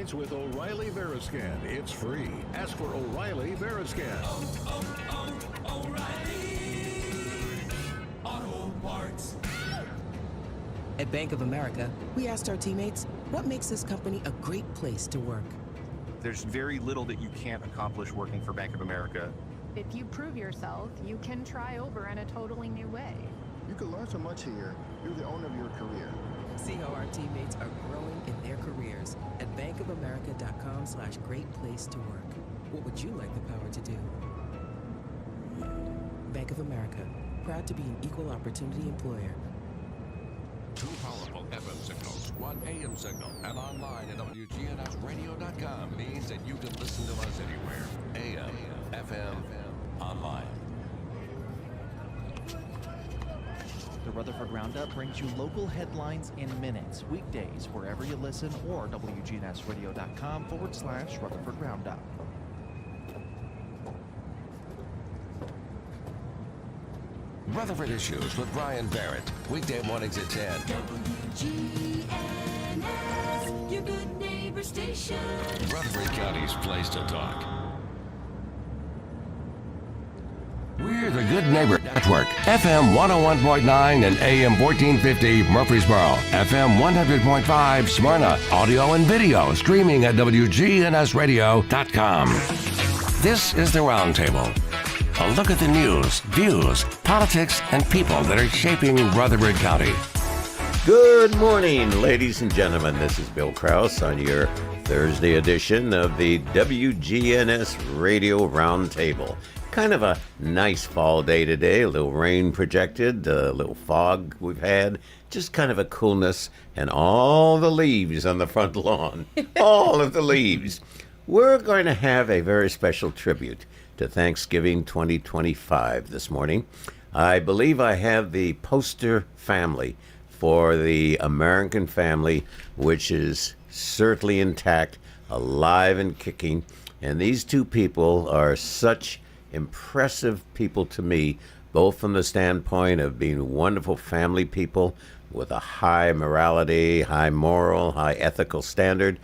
Teammates with O'Reilly Veriscan. It's free. Ask for O'Reilly Veriscan. O'Reilly Auto Parts. At Bank of America, we asked our teammates, what makes this company a great place to work? There's very little that you can't accomplish working for Bank of America. If you prove yourself, you can try over in a totally new way. You can learn so much here. You're the owner of your career. See how our teammates are growing in their careers at bankofamerica.com/great place to work. What would you like the power to do? Bank of America, proud to be an equal opportunity employer. 2 powerful FM signals, 1 AM signal, and online at wgnsradio.com means that you can listen to us anywhere. AM, FM, online. The Rutherford Roundup brings you local headlines in minutes, weekdays, wherever you listen, or wgnsradio.com/Rutherford Roundup. Rutherford Issues with Brian Barrett, weekday mornings at 10. WGNS, your good neighbor station. Rutherford County's place to talk. We're the Good Neighbor Network, FM 101.9 and AM 1450 Murfreesboro, FM 100.5 Smyrna, audio and video streaming at wgnsradio.com. This is the Roundtable. A look at the news, views, politics, and people that are shaping Rutherford County. Good morning, ladies and gentlemen. This is Bill Kraus on your Thursday edition of the WGNS Radio Roundtable. Kind of a nice fall day today, a little rain projected, a little fog we've had, just kind of a coolness, and all the leaves on the front lawn, all of the leaves. We're going to have a very special tribute to Thanksgiving 2025 this morning. I believe I have the poster family for the American family, which is certainly intact, alive and kicking, and these two people are such impressive people to me, both from the standpoint of being wonderful family people with a high morality, high moral, high ethical standard,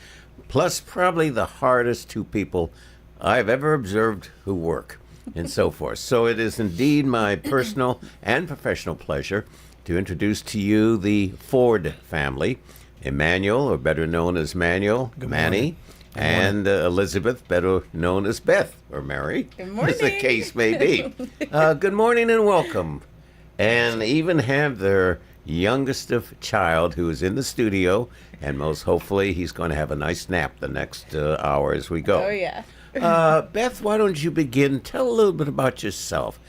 plus probably the hardest two people I've ever observed who work, and so forth. So it is indeed my personal and professional pleasure to introduce to you the Ford family, Emmanuel, or better known as Manuel, Manny, and Elizabeth, better known as Beth or Mary, good morning, as the case may be. Good morning and welcome. And even have their youngest of child who is in the studio, and most hopefully he's going to have a nice nap the next hour as we go. Oh, yeah. Beth, why don't you begin? Tell a little bit about yourself,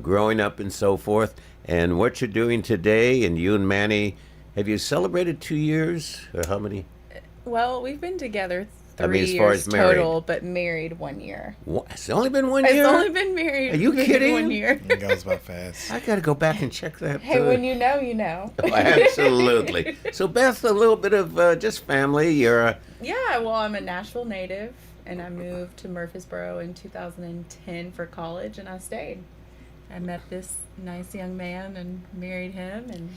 growing up and so forth, and what you're doing today. And you and Manny, have you celebrated 2 years, or how many? Well, we've been together 3 as far years as married. total, but married 1 year. What? It's only been 1 year? I've only been married. Are you kidding? 1 year. It goes by fast. I got to go back and check that. Hey, when you know, you know. Oh, absolutely. So, Beth, a little bit of just family. You're Yeah, well, I'm a Nashville native, and I moved to Murfreesboro in 2010 for college, and I stayed. I met this nice young man and married him and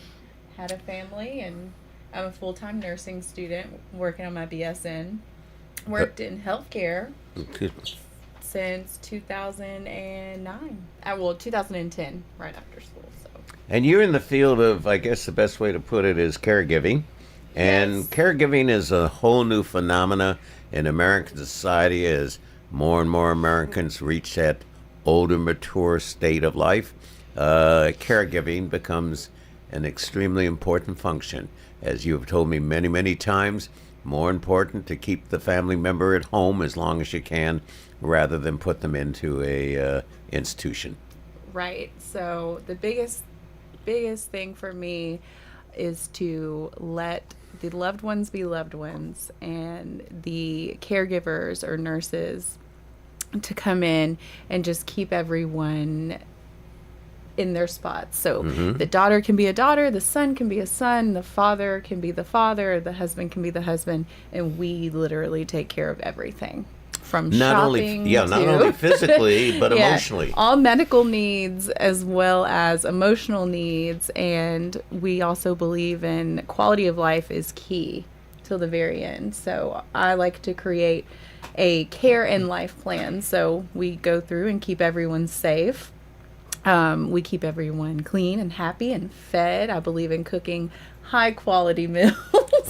had a family, and I'm a full-time nursing student working on my BSN. Worked in healthcare since 2009. 2010, right after school. So. And you're in the field of, I guess the best way to put it is caregiving. And Yes. caregiving is a whole new phenomena in American society as more and more Americans reach that older, mature state of life. Caregiving becomes an extremely important function. As you have told me many, many times, more important to keep the family member at home as long as you can rather than put them into a institution. Right. So the biggest thing for me is to let the loved ones be loved ones, and the caregivers or nurses to come in and just keep everyone in their spots. So the daughter can be a daughter, the son can be a son, the father can be the father, the husband can be the husband, and we literally take care of everything. From shopping not only physically, but emotionally. All medical needs as well as emotional needs. And we also believe in quality of life is key till the very end. So I like to create a care and life plan. So we go through and keep everyone safe. We keep everyone clean and happy and fed. I believe in cooking high quality meals.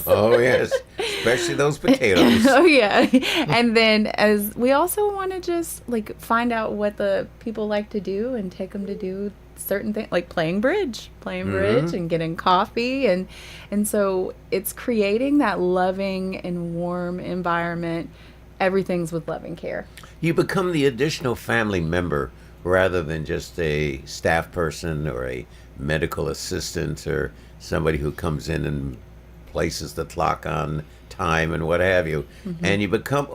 Oh, yes. Especially those potatoes. Oh, yeah. And then as we also want to just like find out what the people like to do and take them to do certain things, like playing bridge and getting coffee. And so it's creating that loving and warm environment. Everything's with love and care. You become the additional family member rather than just a staff person or a medical assistant or somebody who comes in and places the clock on time and what have you. And you become,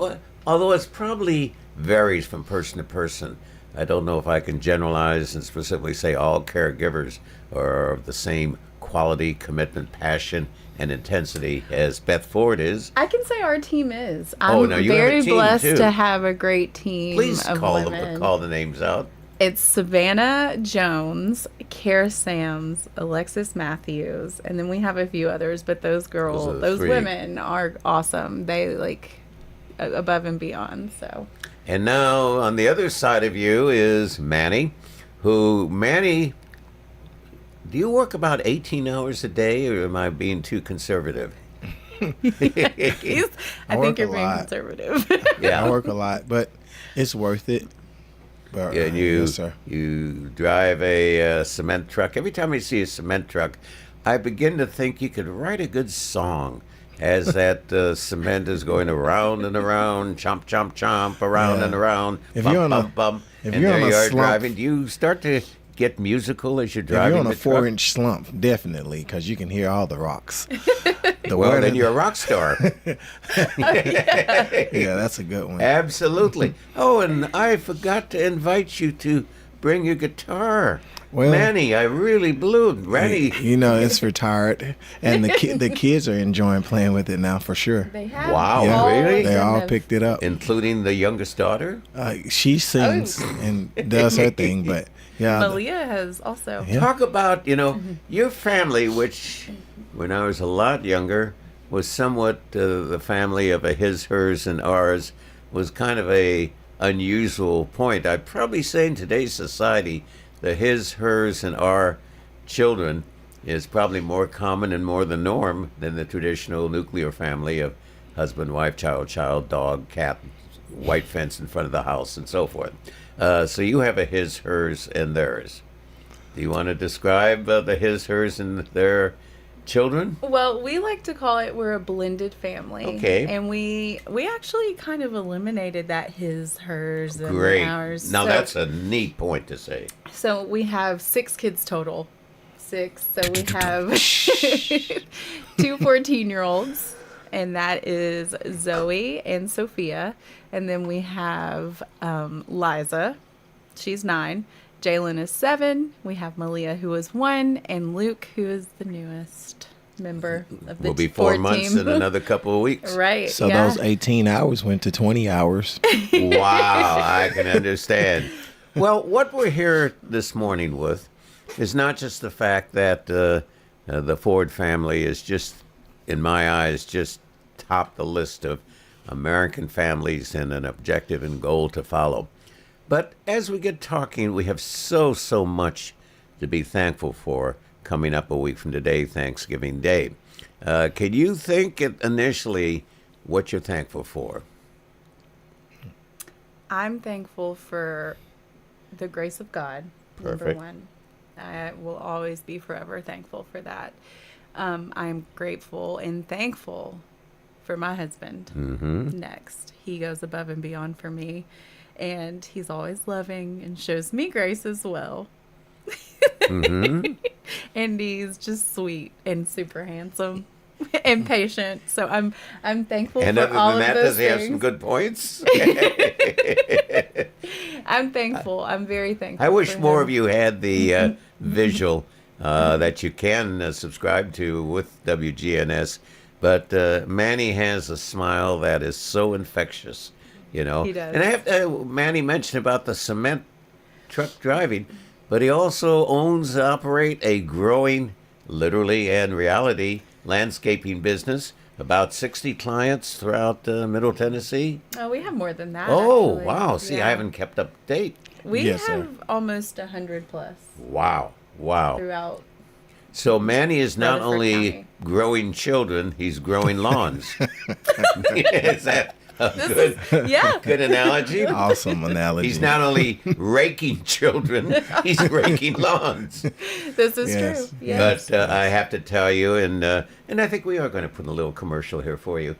although it's probably varies from person to person. I don't know if I can generalize and specifically say all caregivers are of the same quality, commitment, passion, and intensity as Beth Ford is. I can say our team is. Oh, I'm no, you have a very team, blessed too. to have a great team Please of call women. call the names out. It's Savannah Jones, Kara Sams, Alexis Matthews, and then we have a few others, but those girls, those three. women are awesome. They like above and beyond, so. And now on the other side of you is Manny, Manny, do you work about 18 hours a day or am I being too conservative? I think you're being lot. conservative. Yeah. I work a lot, but it's worth it. But, Yeah, and yes, sir. you drive a cement truck. Every time I see a cement truck, I begin to think you could write a good song as that cement is going around and around, chomp, chomp, chomp, around and around, If bump, you're on a- bump, bump, if and you're there on a you are slump- driving. Do you start to get musical as you're If driving you're on a the truck? 4-inch slump, definitely, because you can hear all the rocks. Well, then you're a rock star. Yeah, that's a good one. Absolutely. Oh, and I forgot to invite you to bring your guitar. Well, Manny, I really blew it. Randy. You know, it's retired, and the kids are enjoying playing with it now for sure. They have Wow, all really? of They them all have- picked it up. Including the youngest daughter? She sings and does her thing, but yeah, Malia has also. Yeah. Talk about, your family, which when I was a lot younger was somewhat the family of a his, hers, and ours, was kind of a unusual point. I'd probably say in today's society, the his, hers, and our children is probably more common and more the norm than the traditional nuclear family of husband, wife, child, dog, cat, white fence in front of the house, and so forth. So you have a his, hers, and theirs. Do you want to describe the his, hers, and their children? Well, we like to call it we're a blended family. Okay. And we actually kind of eliminated that his, hers, and Great. ours. Now So- that's a neat point to say. So we have 6 kids total. 6. So we have 2 14-year-olds, and that is Zoe and Sophia. And then we have Liza. She's 9. Jalen is 7. We have Malia, who is 1, and Luke, who is the newest member of the We'll be 4 Ford months team. in another couple of weeks. Right. so yeah. those 18 hours went to 20 hours. Wow, I can understand. Well, what we're here this morning with is not just the fact that the Ford family is just, in my eyes, just top the list of American families and an objective and goal to follow. But as we get talking, we have so much to be thankful for coming up a week from today, Thanksgiving Day. Can you think initially what you're thankful for? I'm thankful for the grace of God, Perfect. number 1. I will always be forever thankful for that. I'm grateful and thankful for my husband. Next, he goes above and beyond for me, and he's always loving and shows me grace as well. And he's just sweet and super handsome and patient. So I'm thankful And for other all than of that, those does he have things. some good points? I'm thankful. I'm very thankful. I wish for more him. of you had the visual that you can subscribe to with WGNS. But Manny has a smile that is so infectious, He does. And I have Manny mentioned about the cement truck driving, but he also operate a growing, literally and reality, landscaping business about 60 clients throughout Middle Tennessee. Oh, we have more than that. Oh, actually. wow. See, Yeah. I haven't kept up to date. We Yes, have sir. almost 100 plus Wow. Wow. throughout. So Manny is not Rutherford only County. growing children, he's growing lawns. Is that a good, Yeah. good analogy? Awesome analogy. He's not only raking children, he's raking lawns. This is Yes. true. Yes. But I have to tell you, and I think we are going to put a little commercial here for you.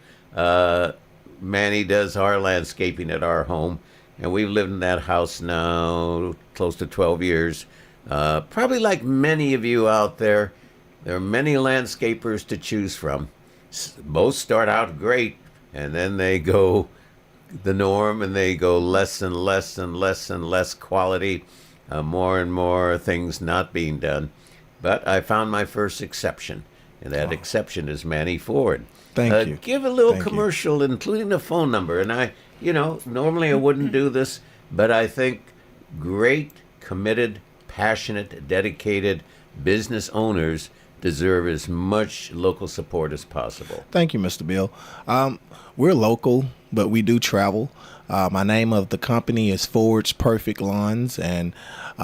Manny does our landscaping at our home, and we've lived in that house now close to 12 years. Probably like many of you out there, there are many landscapers to choose from. Most start out great, and then they go the norm, and they go less and less and less and less quality, more and more things not being done. But I found my first exception, and that exception is Manny Ford. Thank you. Give a little Thank you. commercial, including a phone number. And normally I wouldn't do this, but I think great, committed, passionate, dedicated business owners deserve as much local support as possible. Thank you, Mr. Bill. We're local, but we do travel. My name of the company is Ford's Perfect Lawns, and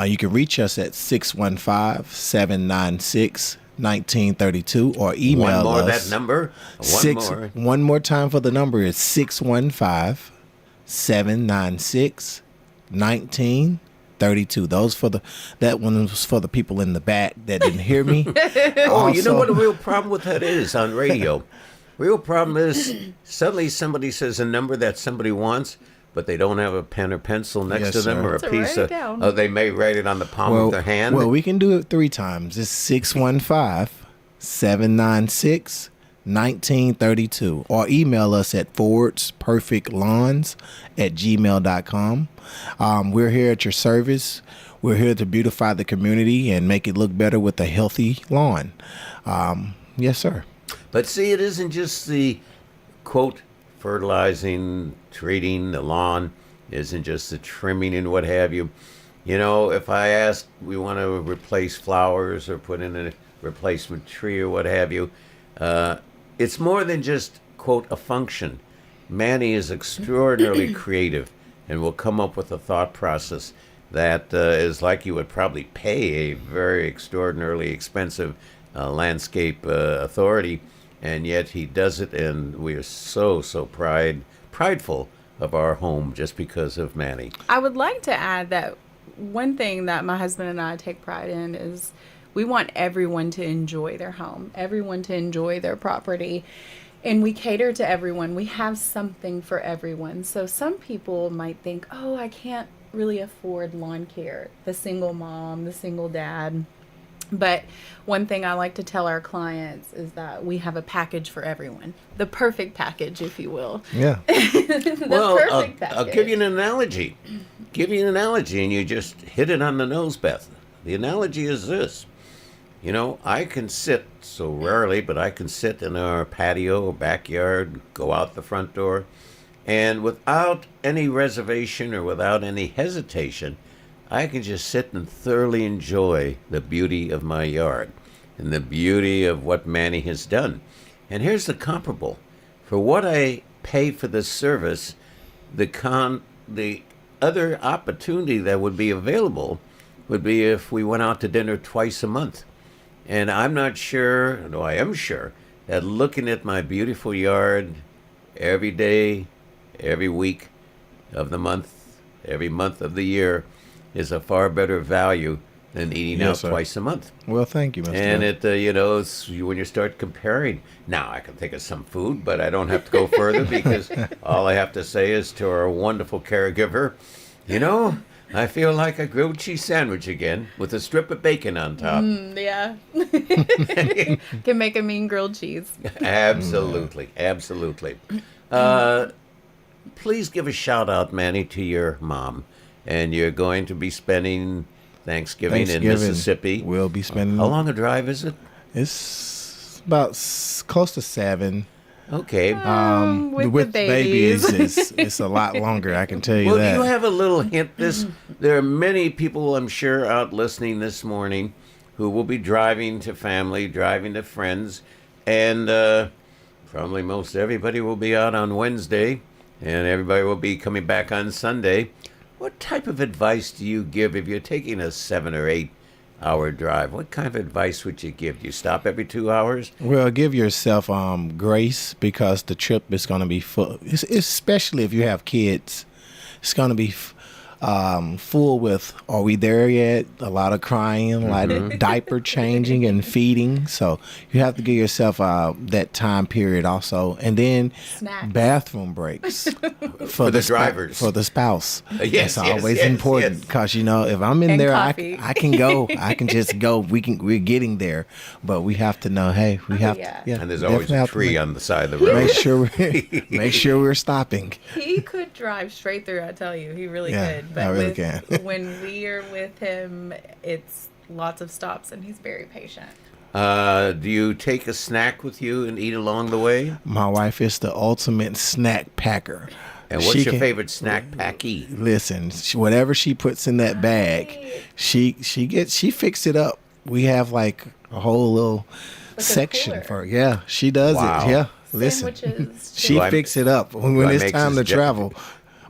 you can reach us at 615-796-1932 or email us. One more, that number. One more time for the number is 615-796-1932. That one was for the people in the back that didn't hear me. Oh, you know what the real problem with that is on radio? Real problem is suddenly somebody says a number that somebody wants, but they don't have a pen or pencil next Yes, to them sir. or a So piece write it of. down. Oh, they may write it on the palm of their hand. Well, we can do it 3 times. It's 615-796-1932 or email us at fordsperfectlawns@gmail.com. We're here at your service. We're here to beautify the community and make it look better with a healthy lawn. Yes, sir. But see, it isn't just the, quote, fertilizing, treating the lawn. It isn't just the trimming and what have you. You know, if I ask, we want to replace flowers or put in a replacement tree or what have you, it's more than just, quote, a function. Manny is extraordinarily creative and will come up with a thought process that is like you would probably pay a very extraordinarily expensive landscape authority, and yet he does it, and we are so prideful of our home just because of Manny. I would like to add that one thing that my husband and I take pride in is we want everyone to enjoy their home, everyone to enjoy their property, and we cater to everyone. We have something for everyone. So some people might think, oh, I can't really afford lawn care, the single mom, the single dad. But one thing I like to tell our clients is that we have a package for everyone. The perfect package, if you will. Yeah. Well, perfect I'll package. give you an analogy. And you just hit it on the nose, Beth. The analogy is this. You know, I can sit, so rarely, but I can sit in our patio or backyard, go out the front door, and without any reservation or without any hesitation, I can just sit and thoroughly enjoy the beauty of my yard and the beauty of what Manny has done. And here's the comparable. For what I pay for this service, the other opportunity that would be available would be if we went out to dinner twice a month. And I'm not sure, no, I am sure, that looking at my beautiful yard every day, every week of the month, every month of the year is a far better value than eating Yes, out sir. twice a month. Well, thank you, Mr. And Bill. it's when you start comparing. Now I can think of some food, but I don't have to go further because all I have to say is to our wonderful caregiver, I feel like a grilled cheese sandwich again with a strip of bacon on top. Yeah. Can make a mean grilled cheese. Absolutely. Please give a shout out, Manny, to your mom. And you're going to be spending Thanksgiving in Mississippi. We'll be spending. How long a drive is it? It's about close to 7. Okay. With the baby babies. it's a lot longer. I can tell you Well, that. do you have a little hint? There are many people, I'm sure, out listening this morning who will be driving to family, driving to friends, and Probably most everybody will be out on Wednesday, and everybody will be coming back on Sunday. What type of advice do you give if you're taking a 7 or 8 hour drive? What kind of advice would you give? Do you stop every 2 hours? Well, give yourself grace, because the trip is going to be full, especially if you have kids. It's going to be full with, are we there yet? A lot of crying, a lot of diaper changing and feeding. So you have to give yourself that time period also. And then Snacks. bathroom breaks For the drivers. For the spouse. Yes, That's always important, because, you know, if I'm in And there, coffee. I can go. I can just go. We're getting there. But we have to know, hey, we have yeah. to. Yeah, And there's always definitely a have to tree on the side of the road. make sure we're stopping. He could drive straight through, I tell you. He really Yeah, could. I really can. When we are with him, it's lots of stops, and he's very patient. Do you take a snack with you and eat along the way? My wife is the ultimate snack packer. And what's She your can- favorite snack packy? Listen, whatever she puts in that bag, she fix it up. We have like a whole little a section cooler. for yeah. She does Wow. it. Yeah, listen, Sandwiches. she Do I- fix it up when do I it's make time to suggestions? travel.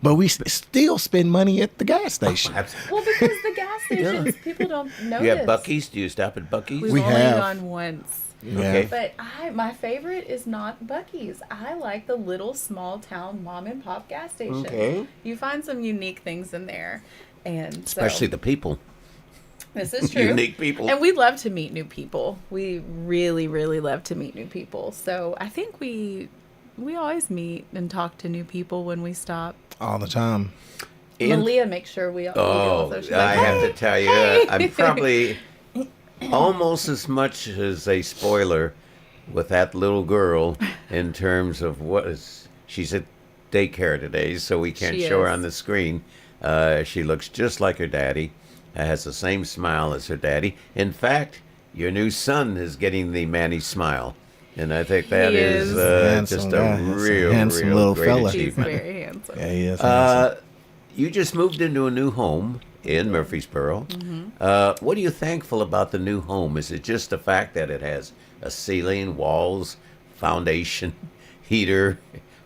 But we still spend money at the gas station. Well, because the gas stations, people don't notice. Do you have Buc-ee's? Do you stop at Buc-ee's? We've We only have. gone once. Yeah. But my favorite is not Buc-ee's. I like the little small town mom and pop gas station. Okay. You find some unique things in there, and Especially so, the people. this is true. Unique people. And we love to meet new people. We really, really love to meet new people. So I think we always meet and talk to new people when we stop. All the time. Malia makes sure we Oh, also. She's I like, have to "Hey, tell you, hey." I'm probably almost as much as a spoiler with that little girl in terms of she's at daycare today, so we can't She show her is. on the screen. She looks just like her daddy, has the same smile as her daddy. In fact, your new son is getting the Manny smile. And I think that He is is. Handsome just guy. a He's a real, handsome real little great fella. She's achievement. very handsome. Yeah, he is. handsome. You just moved into a new home in Murfreesboro. What are you thankful about the new home? Is it just the fact that it has a ceiling, walls, foundation, heater,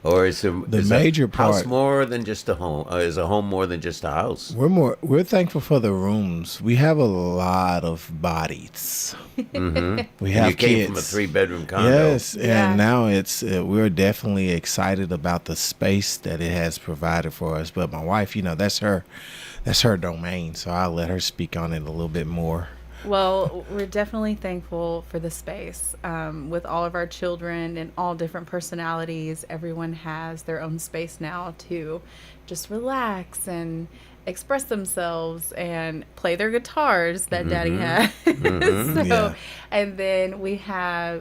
or is major a house part- more than just a home? Is a home more than just a house? We're thankful for the rooms. We have a lot of bodies. We have You came kids. from a 3-bedroom condo. Yes, Yeah. and now it's we're definitely excited about the space that it has provided for us. But my wife, that's her domain, so I'll let her speak on it a little bit more. Well, we're definitely thankful for the space. With all of our children and all different personalities, everyone has their own space now to just relax and express themselves and play their guitars that Daddy has. So, Yeah. and then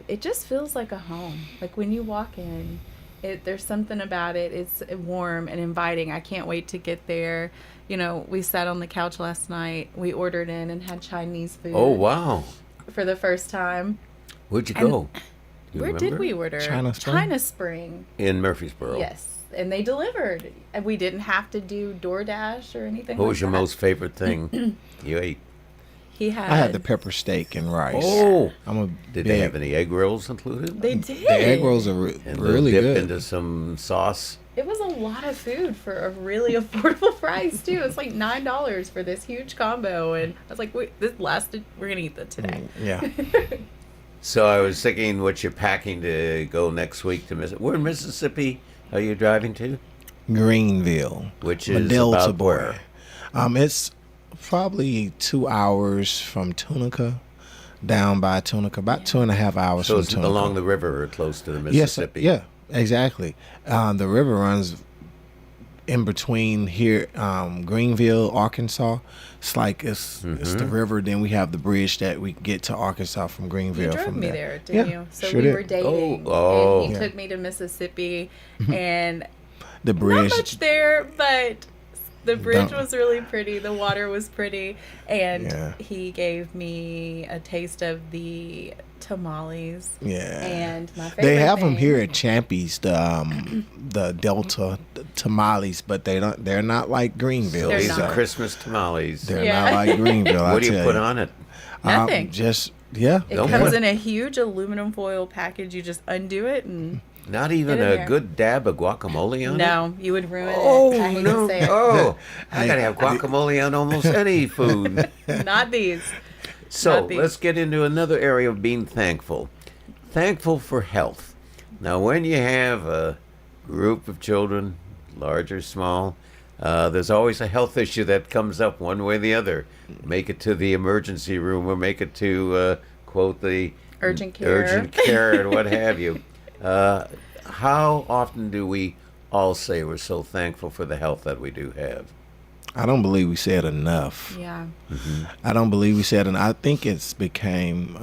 it just feels like a home. Like when you walk in, there's something about it. It's warm and inviting. I can't wait to get there. We sat on the couch last night. We ordered in and had Chinese food. Oh, wow. For the first time. Where'd you And go? Do you Where did remember? we order? China Spring? China Spring. In Murfreesboro. Yes. And they delivered. And we didn't have to do DoorDash or anything What like was your that. most favorite thing you ate? He had. I had the pepper steak and rice. Oh. I'm a Did big, they have any egg rolls included? They did. The egg rolls are And really dip good. into some sauce. It was a lot of food for a really affordable price too. It's like $9 for this huge combo, and I was like, "Wait, this lasted. We're gonna eat that today." Yeah. So I was thinking what you're packing to go next week to Mississippi. Where in Mississippi are you driving to? Greenville, Which is Delta about where? It's probably 2 hours from Tunica, down by Tunica, about 2.5 hours So from it's Tunica. along the river or close to the Yes, Mississippi. yeah, exactly. The river runs in between here, Greenville, Arkansas. It's like it's the river. Then we have the bridge that we get to Arkansas from Greenville. You drove from me there, didn't you? So sure we did. were dating, Oh. and he Yeah. took me to Mississippi, and The bridge. not much there, but the bridge Don't- was really pretty. The water was pretty, and Yeah. he gave me a taste of the tamales. Yeah. And my favorite They have them thing- here at Champy's, the Delta tamales, but they're not like Greenville. They're These not. are Christmas tamales. They're Yeah. not like Greenville. What do you put on it? Nothing. It It Don't comes put- in a huge aluminum foil package. You just undo it and Not even Get in a there. good dab of guacamole on it? No, you would ruin Oh, it. I hate no. to say it. Oh, I got to have guacamole on almost any food. Not these. So Not these. let's get into another area of being thankful. Thankful for health. Now, when you have a group of children, large or small, there's always a health issue that comes up one way or the other. Make it to the emergency room or make it to, quote, the Urgent care. And what have you. How often do we all say we're so thankful for the health that we do have? I don't believe we said enough. Yeah. I don't believe we said enough. I think it's became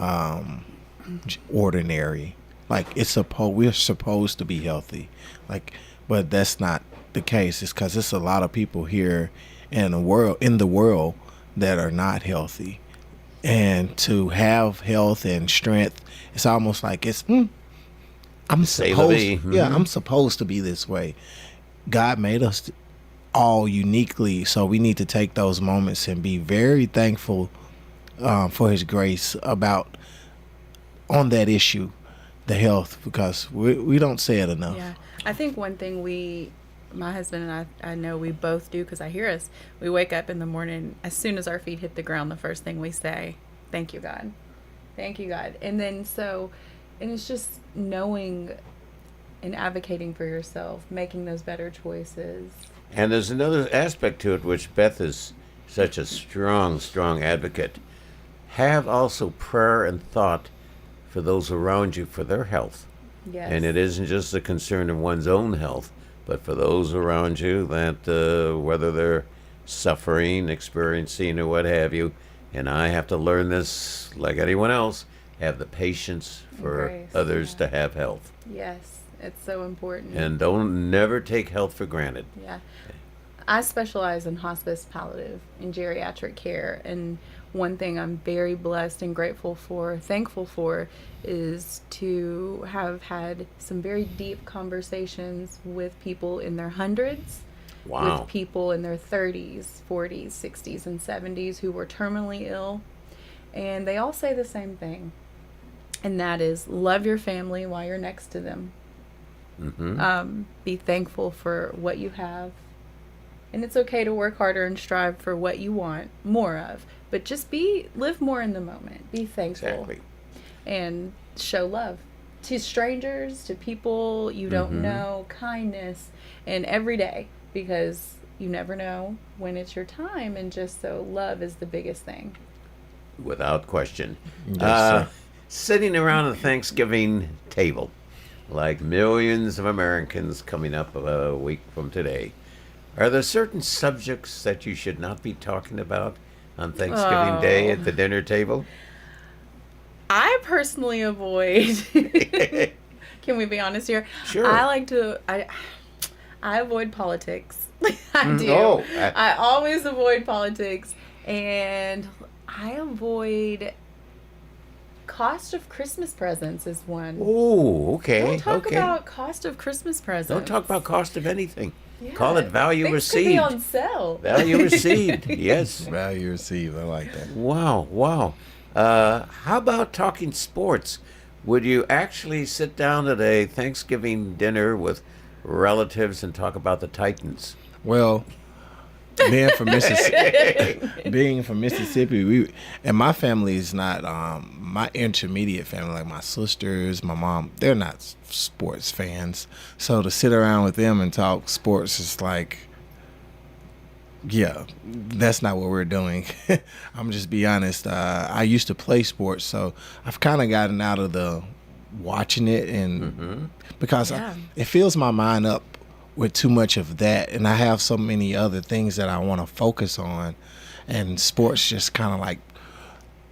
ordinary. Like we're supposed to be healthy. Like, but that's not the case. It's because there's a lot of people here in the world that are not healthy. And to have health and strength, it's almost like it's I'm supposed to be this way. God made us all uniquely, so we need to take those moments and be very thankful for His grace on that issue, the health, because we don't say it enough. Yeah, I think one thing my husband and I know we both do, because I hear us. We wake up in the morning, as soon as our feet hit the ground, the first thing we say, "Thank you, God. Thank you, God." And then and it's just knowing and advocating for yourself, making those better choices. And there's another aspect to it, which Beth is such a strong advocate. Have also prayer and thought for those around you for their health. Yes. And it isn't just a concern of one's own health, but for those around you that whether they're suffering, experiencing, or what have you. And I have to learn this, like anyone else, have the patience for Grace, others to have health. Yes, it's so important. And don't never take health for granted. Yeah. I specialize in hospice, palliative, and geriatric care. And one thing I'm very blessed and thankful for, is to have had some very deep conversations with people in their hundreds, with people in their 30s, 40s, 60s, and 70s who were terminally ill. And they all say the same thing. And that is, love your family while you're next to them. Mm-hmm. Be thankful for what you have. And it's okay to work harder and strive for what you want more of. But just live more in the moment. Be thankful. Exactly. And show love to strangers, to people you don't know, kindness, and every day, because you never know when it's your time. And just so love is the biggest thing. Without question. Yes, Sitting around a Thanksgiving table, like millions of Americans coming up a week from today, are there certain subjects that you should not be talking about on Thanksgiving Day at the dinner table? I personally avoid. Can we be honest here? Sure. I avoid politics. I do. Oh, I always avoid politics, and I avoid cost of Christmas presents is one. Oh, okay. Don't talk okay. about cost of Christmas presents. Don't talk about cost of anything. Yeah, Call it value things received. Could be on sale. Value received. Yes. Value received. I like that. Wow. How about talking sports? Would you actually sit down at a Thanksgiving dinner with relatives and talk about the Titans? Well, being from Mississippi, we and my family is not my intermediate family, like my sisters, my mom. They're not sports fans, so to sit around with them and talk sports is like, yeah, that's not what we're doing. I'm just be honest. I used to play sports, so I've kind of gotten out of the watching it, and because it fills my mind up with too much of that, and I have so many other things that I want to focus on, and sports just kind of like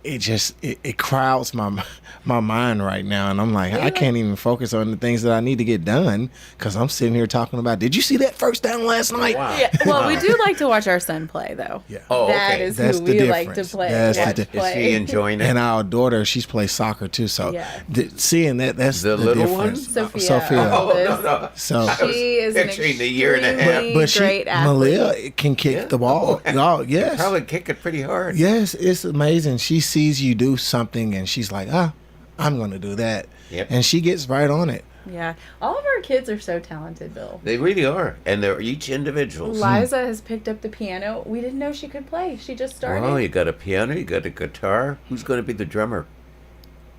it crowds my mind right now, and I'm like, I can't even focus on the things that I need to get done because I'm sitting here talking about, did you see that first down last night? Wow. Yeah. Well, we do like to watch our son play, though. Yeah. Oh, That okay. is That's who the we like to difference. play. That's the watch difference. Is play. he enjoying it? And our daughter, she's plays soccer too, so Yeah. seeing that's The the little difference. one? Sophia. our Oh, oldest. no. So She is an picturing the year and a half. extremely but great athlete. Malia can kick the ball. Oh, yes. Probably kick it pretty hard. Yes, it's amazing. She sees you do something and she's like, I'm going to do that. Yep. And she gets right on it. Yeah. All of our kids are so talented, Bill. They really are. And they're each individuals. Liza has picked up the piano. We didn't know she could play. She just started. Oh, you got a piano, you got a guitar. Who's going to be the drummer?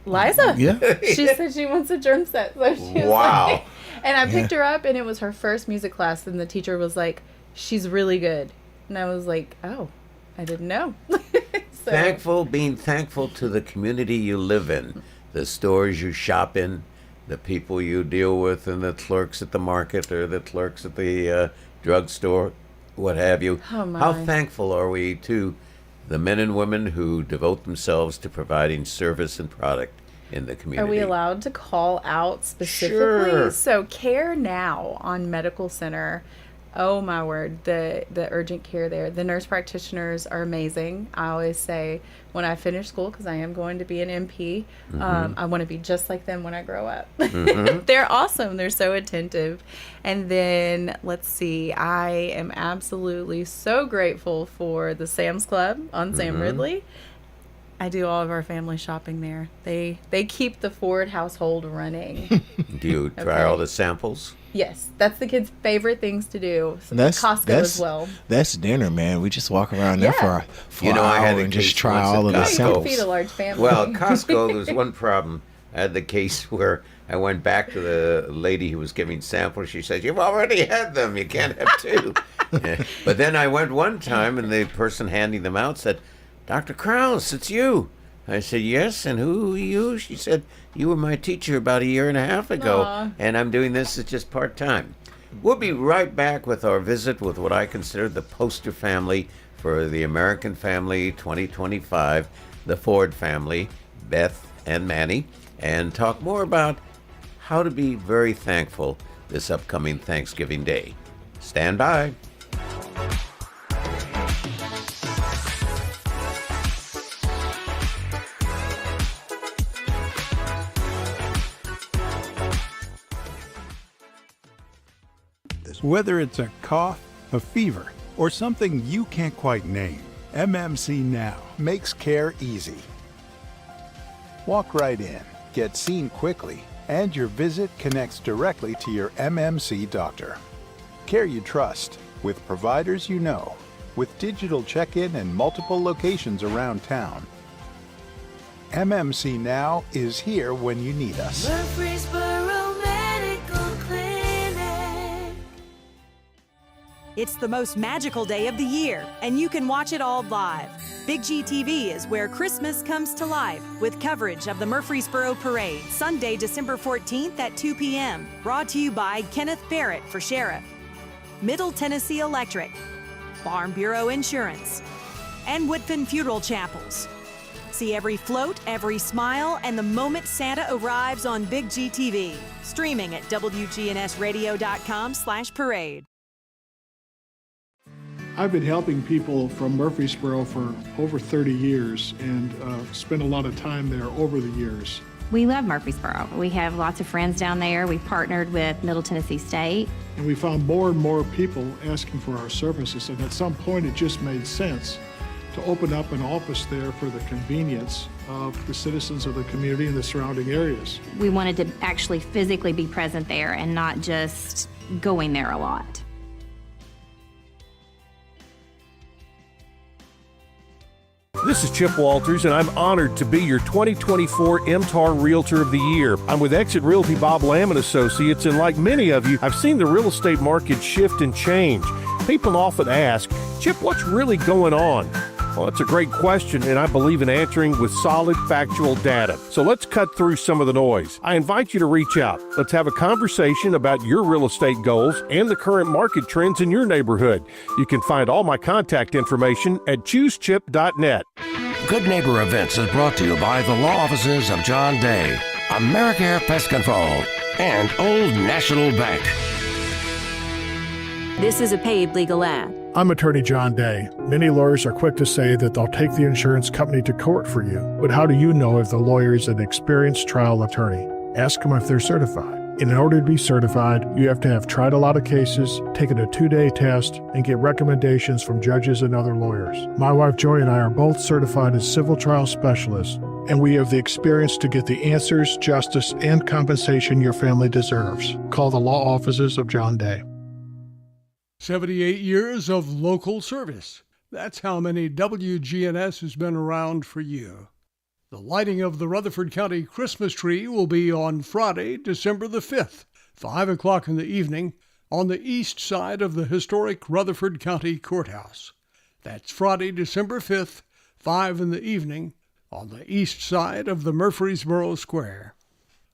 Liza. Yeah. She said she wants a drum set. So she was Wow. like, and I picked her up, and it was her first music class, and the teacher was like, she's really good. And I was like, oh, I didn't know. So, Being thankful to the community you live in, the stores you shop in, the people you deal with, and the clerks at the market or the clerks at the drugstore, what have you. Oh, my. How thankful are we to the men and women who devote themselves to providing service and product in the community? Are we allowed to call out specifically? Sure. So Care Now on Medical Center. Oh my word, the urgent care there. The nurse practitioners are amazing. I always say when I finish school, because I am going to be an MP, I want to be just like them when I grow up. They're awesome. They're so attentive. And then let's see, I am absolutely so grateful for the Sam's Club on Sam Ridley. I do all of our family shopping there. They keep the Ford household running. Do you try all the samples? Yes, that's the kids' favorite things to do. So That's Costco as well. That's dinner, man. We just walk around there for You know, an I had hour a and just case try once all at of the Costco. You samples. can feed a large family. Well, Costco, there was one problem. I had the case where I went back to the lady who was giving samples. She said, "You've already had them. You can't have two." Yeah. But then I went one time, and the person handing them out said, "Dr. Kraus, it's you." I said, "Yes, and who are you?" She said, "You were my teacher about 1.5 years ago, Aw. and I'm doing this as just part-time." We'll be right back with our visit with what I consider the poster family for the American Family 2025, the Ford family, Beth and Manny, and talk more about how to be very thankful this upcoming Thanksgiving Day. Stand by. Whether it's a cough, a fever, or something you can't quite name, MMC Now makes care easy. Walk right in, get seen quickly, and your visit connects directly to your MMC doctor. Care you trust, with providers you know, with digital check-in and multiple locations around town. MMC Now is here when you need us. Murfreesboro Medical Clinic. It's the most magical day of the year, and you can watch it all live. Big G TV is where Christmas comes to life with coverage of the Murfreesboro Parade, Sunday, December 14th at 2 p.m. Brought to you by Kenneth Barrett for Sheriff, Middle Tennessee Electric, Farm Bureau Insurance, and Woodfin Funeral Chapels. See every float, every smile, and the moment Santa arrives on Big G TV. Streaming at wgnsradio.com/parade. I've been helping people from Murfreesboro for over 30 years and spent a lot of time there over the years. We love Murfreesboro. We have lots of friends down there. We've partnered with Middle Tennessee State. And we found more and more people asking for our services, and at some point it just made sense to open up an office there for the convenience of the citizens of the community and the surrounding areas. We wanted to actually physically be present there and not just going there a lot. This is Chip Walters, and I'm honored to be your 2024 MTAR Realtor of the Year. I'm with Exit Realty Bob Lamb & Associates, and like many of you, I've seen the real estate market shift and change. People often ask, Chip, what's really going on? Well, that's a great question, and I believe in answering with solid, factual data. So let's cut through some of the noise. I invite you to reach out. Let's have a conversation about your real estate goals and the current market trends in your neighborhood. You can find all my contact information at choosechip.net. Good Neighbor Events is brought to you by the law offices of John Day, AmeriCare Pest Control, and Old National Bank. This is a paid legal ad. I'm attorney John Day. Many lawyers are quick to say that they'll take the insurance company to court for you. But how do you know if the lawyer is an experienced trial attorney? Ask them if they're certified. In order to be certified, you have to have tried a lot of cases, taken a 2-day test, and get recommendations from judges and other lawyers. My wife Joy and I are both certified as civil trial specialists and we have the experience to get the answers, justice, and compensation your family deserves. Call the law offices of John Day. 78 years of local service. That's how many WGNS has been around for you. The lighting of the Rutherford County Christmas tree will be on Friday, December the 5th, 5 o'clock in the evening, on the east side of the historic Rutherford County Courthouse. That's Friday, December 5th, 5 in the evening, on the east side of the Murfreesboro Square.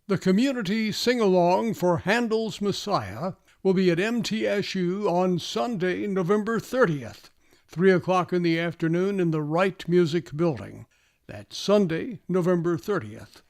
The community sing-along for Handel's Messiah will be at MTSU on Sunday, November 30th, 3 o'clock in the afternoon in the Wright Music Building. That's Sunday, November 30th.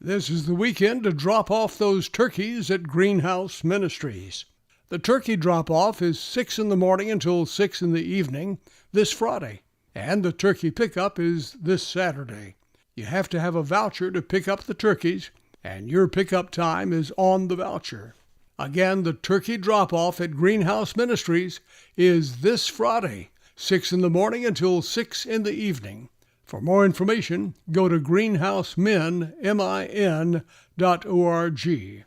This is the weekend to drop off those turkeys at Greenhouse Ministries. The turkey drop-off is 6 in the morning until 6 in the evening this Friday, and the turkey pickup is this Saturday. You have to have a voucher to pick up the turkeys, and your pickup time is on the voucher. Again, the turkey drop-off at Greenhouse Ministries is this Friday, 6 in the morning until 6 in the evening. For more information, go to greenhousemin.org.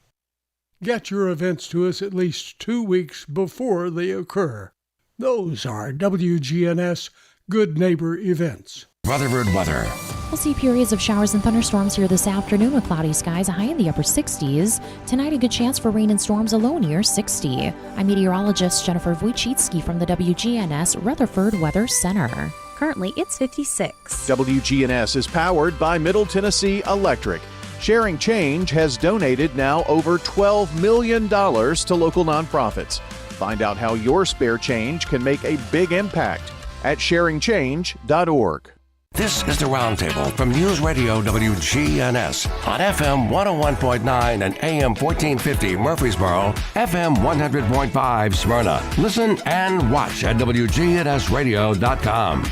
Get your events to us at least 2 weeks before they occur. Those are WGNS Good Neighbor events. Rutherford weather. We'll see periods of showers and thunderstorms here this afternoon with cloudy skies, a high in the upper 60s. Tonight, a good chance for rain and storms, a low near 60. I'm meteorologist Jennifer Wojcicki from the WGNS Rutherford Weather Center. Currently, it's 56. WGNS is powered by Middle Tennessee Electric. Sharing Change has donated now over $12 million to local nonprofits. Find out how your spare change can make a big impact at sharingchange.org. This is the Roundtable from News Radio WGNS on FM 101.9 and AM 1450 Murfreesboro, FM 100.5 Smyrna. Listen and watch at wgnsradio.com.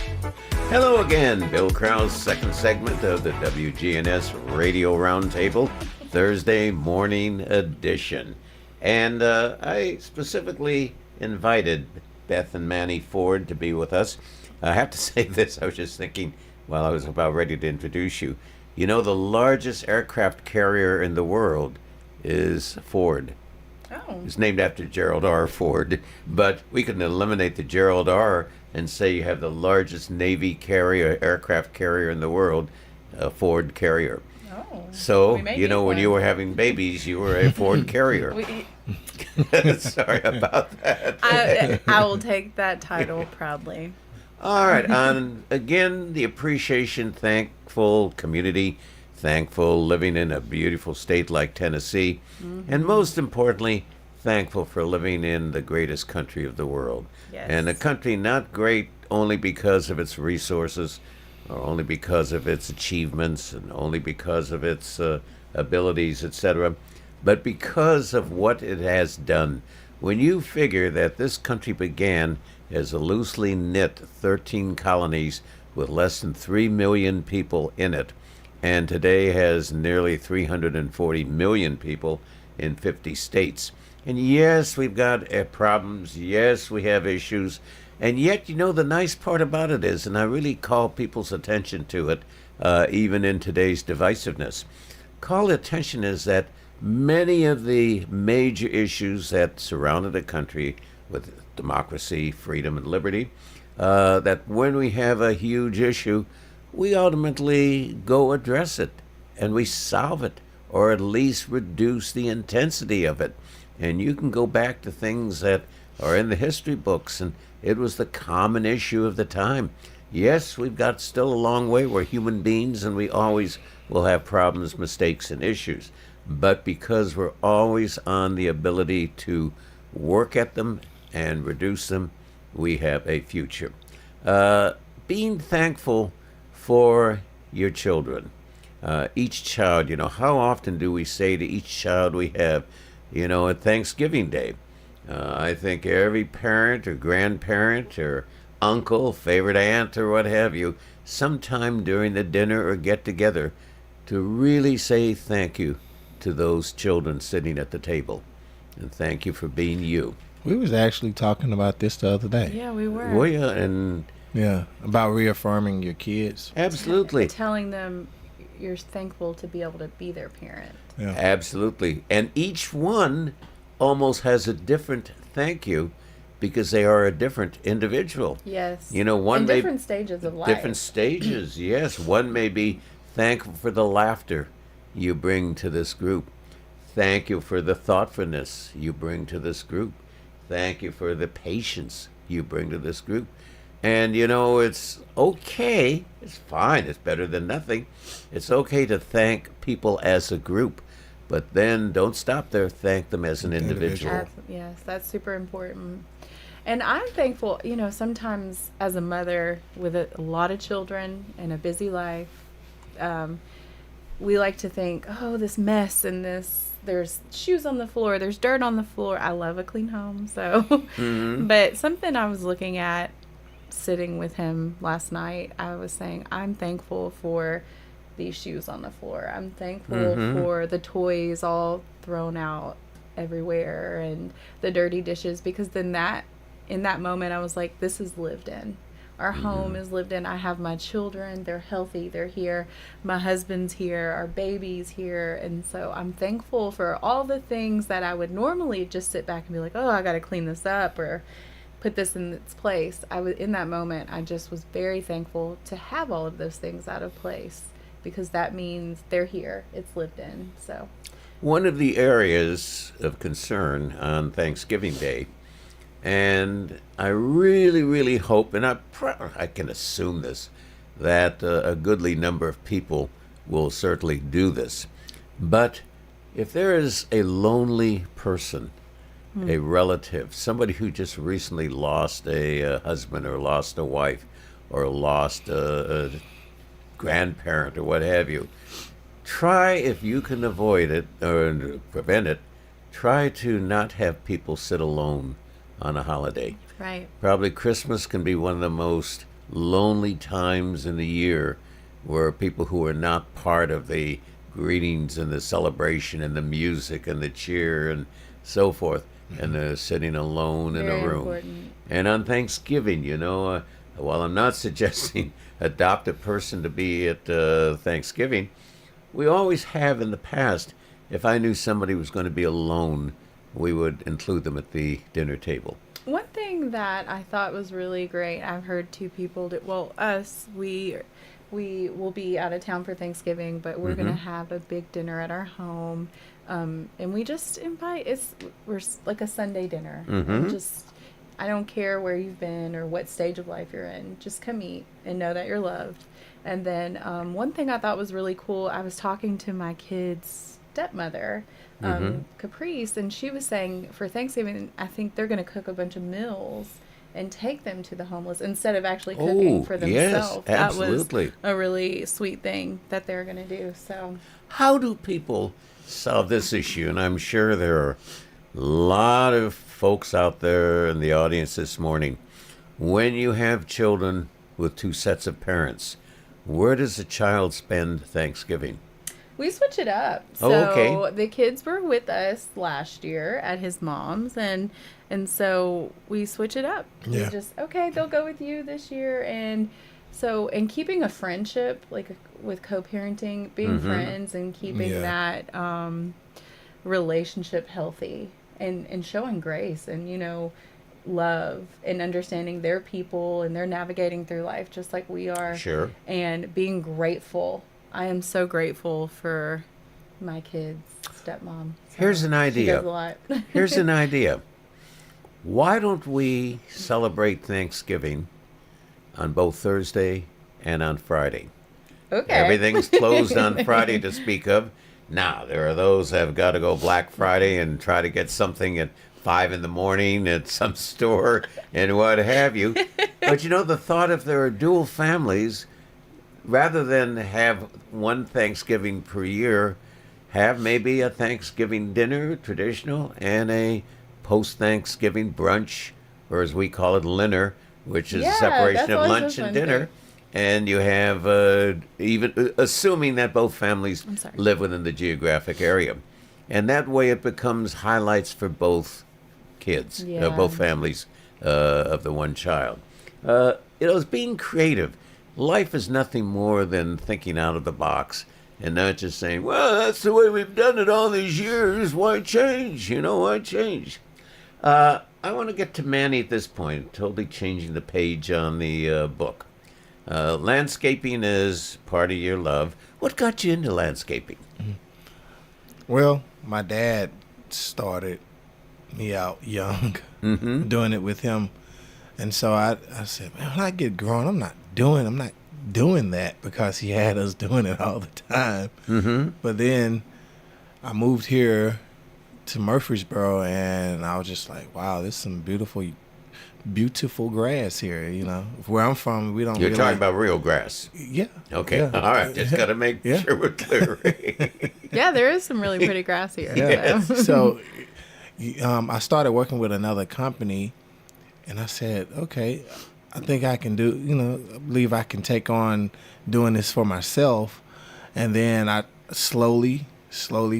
Hello again, Bill Kraus, second segment of the WGNS Radio Roundtable, Thursday morning edition. And I specifically invited Beth and Manny Ford to be with us. I have to say this, I was just thinking while I was about ready to introduce you. You know, the largest aircraft carrier in the world is Ford. Oh. It's named after Gerald R. Ford, but we can eliminate the Gerald R. and say you have the largest Navy carrier, aircraft carrier in the world, a Ford carrier. Oh. So, you know, when you were having babies, you were a Ford carrier. Sorry about that. I will take that title proudly. All right. Again, the appreciation, thankful community, thankful living in a beautiful state like Tennessee, and most importantly, thankful for living in the greatest country of the world. Yes. And a country not great only because of its resources, or only because of its achievements, and only because of its abilities, etc., but because of what it has done. When you figure that this country began as a loosely knit 13 colonies with less than 3 million people in it, and today has nearly 340 million people in 50 states. And yes, we've got problems, yes, we have issues, and yet, you know, the nice part about it is, and I really call people's attention to it, even in today's divisiveness, call attention is that many of the major issues that surrounded the country with democracy, freedom, and liberty, that when we have a huge issue, we ultimately go address it, and we solve it, or at least reduce the intensity of it. And you can go back to things that are in the history books, and it was the common issue of the time. Yes, we've got still a long way. We're human beings, and we always will have problems, mistakes, and issues. But because we're always on the ability to work at them and reduce them, we have a future. Being thankful for your children. Each child, you know, how often do we say to each child we have, you know, at Thanksgiving Day? I think every parent or grandparent or uncle, favorite aunt or what have you, sometime during the dinner or get-together to really say thank you to those children sitting at the table. And thank you for being you. We was actually talking about this the other day. Yeah, we were. Were you? And yeah, about reaffirming your kids. Absolutely. Telling them you're thankful to be able to be their parent. Yeah. Absolutely. And each one almost has a different thank you because they are a different individual. Yes. You know, one in may different stages of life. Different stages, yes. One may be thankful for the laughter you bring to this group. Thank you for the thoughtfulness you bring to this group. Thank you for the patience you bring to this group. And, you know, it's okay. It's fine. It's better than nothing. It's okay to thank people as a group. But then don't stop there. Thank them as an individual. Yes, that's super important. And I'm thankful, you know, sometimes as a mother with a lot of children and a busy life, we like to think, oh, this mess and there's shoes on the floor, there's dirt on the floor. I love a clean home, so. Mm-hmm. But something I was looking at sitting with him last night, I was saying, I'm thankful for these shoes on the floor. I'm thankful for the toys all thrown out everywhere and the dirty dishes, because then in that moment I was like, this is lived in. Our home is lived in. I have my children. They're healthy. They're here. My husband's here. Our baby's here. And so I'm thankful for all the things that I would normally just sit back and be like, oh, I got to clean this up or put this in its place. In that moment, I just was very thankful to have all of those things out of place, because that means they're here. It's lived in. So one of the areas of concern on Thanksgiving Day, and I really, really hope, and I can assume this, that a goodly number of people will certainly do this. But if there is a lonely person, a relative, somebody who just recently lost a husband or lost a wife or lost a grandparent or what have you, try, if you can avoid it or prevent it, try to not have people sit alone on a holiday. Right. Probably Christmas can be one of the most lonely times in the year, where people who are not part of the greetings and the celebration and the music and the cheer and so forth, and they're sitting alone in a room. Important. And on Thanksgiving, you know, while I'm not suggesting adopt a person to be at Thanksgiving, we always have in the past, if I knew somebody was going to be alone, we would include them at the dinner table. One thing that I thought was really great, I've heard two people we will be out of town for Thanksgiving, but we're going to have a big dinner at our home. And we just invite, we're like a Sunday dinner. And I don't care where you've been or what stage of life you're in, just come eat and know that you're loved. And then one thing I thought was really cool, I was talking to my kid's stepmother, Caprice, and she was saying for Thanksgiving, I think they're going to cook a bunch of meals and take them to the homeless instead of actually cooking for themselves. Yes, absolutely. That was a really sweet thing that they're going to do. So, how do people solve this issue? And I'm sure there are a lot of folks out there in the audience this morning. When you have children with two sets of parents, where does a child spend Thanksgiving? We switch it up. So the kids were with us last year at his mom's, and so we switch it up. Yeah. We just, they'll go with you this year. And so, and keeping a friendship, like with co-parenting, being friends and keeping that relationship healthy and showing grace and, you know, love and understanding their people, and they're navigating through life just like we are. Sure. And being grateful. I am so grateful for my kids' stepmom. So Here's an idea. She does a lot. Here's an idea. Why don't we celebrate Thanksgiving on both Thursday and on Friday? Okay. Everything's closed on Friday to speak of. Now, there are those that have got to go Black Friday and try to get something at 5 in the morning at some store and what have you. But, you know, the thought, if there are dual families, rather than have one Thanksgiving per year, have maybe a Thanksgiving dinner, traditional, and a post-Thanksgiving brunch, or as we call it, dinner, which is a separation of lunch and dinner. And you have, even assuming that both families live within the geographic area. And that way it becomes highlights for both kids, both families of the one child. It's being creative. Life is nothing more than thinking out of the box and not just saying, well, that's the way we've done it all these years. Why change? Why change? I want to get to Manny at this point, totally changing the page on the book. Landscaping is part of your love. What got you into landscaping? Well, my dad started me out young, doing it with him. And so I said, man, when I get grown, I'm not doing that, because he had us doing it all the time. But then I moved here to Murfreesboro, and I was just like, wow, there's some beautiful grass here. Where I'm from, we don't. You're talking about real grass. Yeah. Okay. Yeah. All right. Just got to make sure we're clear. Yeah, there is some really pretty grass here. Yeah. So I started working with another company, and I said, okay, I think I can do, I believe I can take on doing this for myself. And then I slowly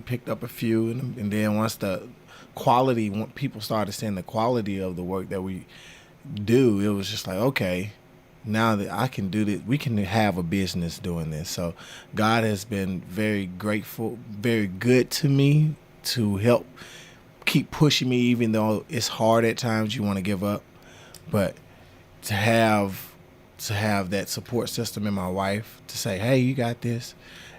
picked up a few. And then once when people started seeing the quality of the work that we do, it was just like, okay, now that I can do this, we can have a business doing this. So God has been very grateful, very good to me to help keep pushing me, even though it's hard at times. You want to give up, but to have that support system in my wife to say, hey, you got this,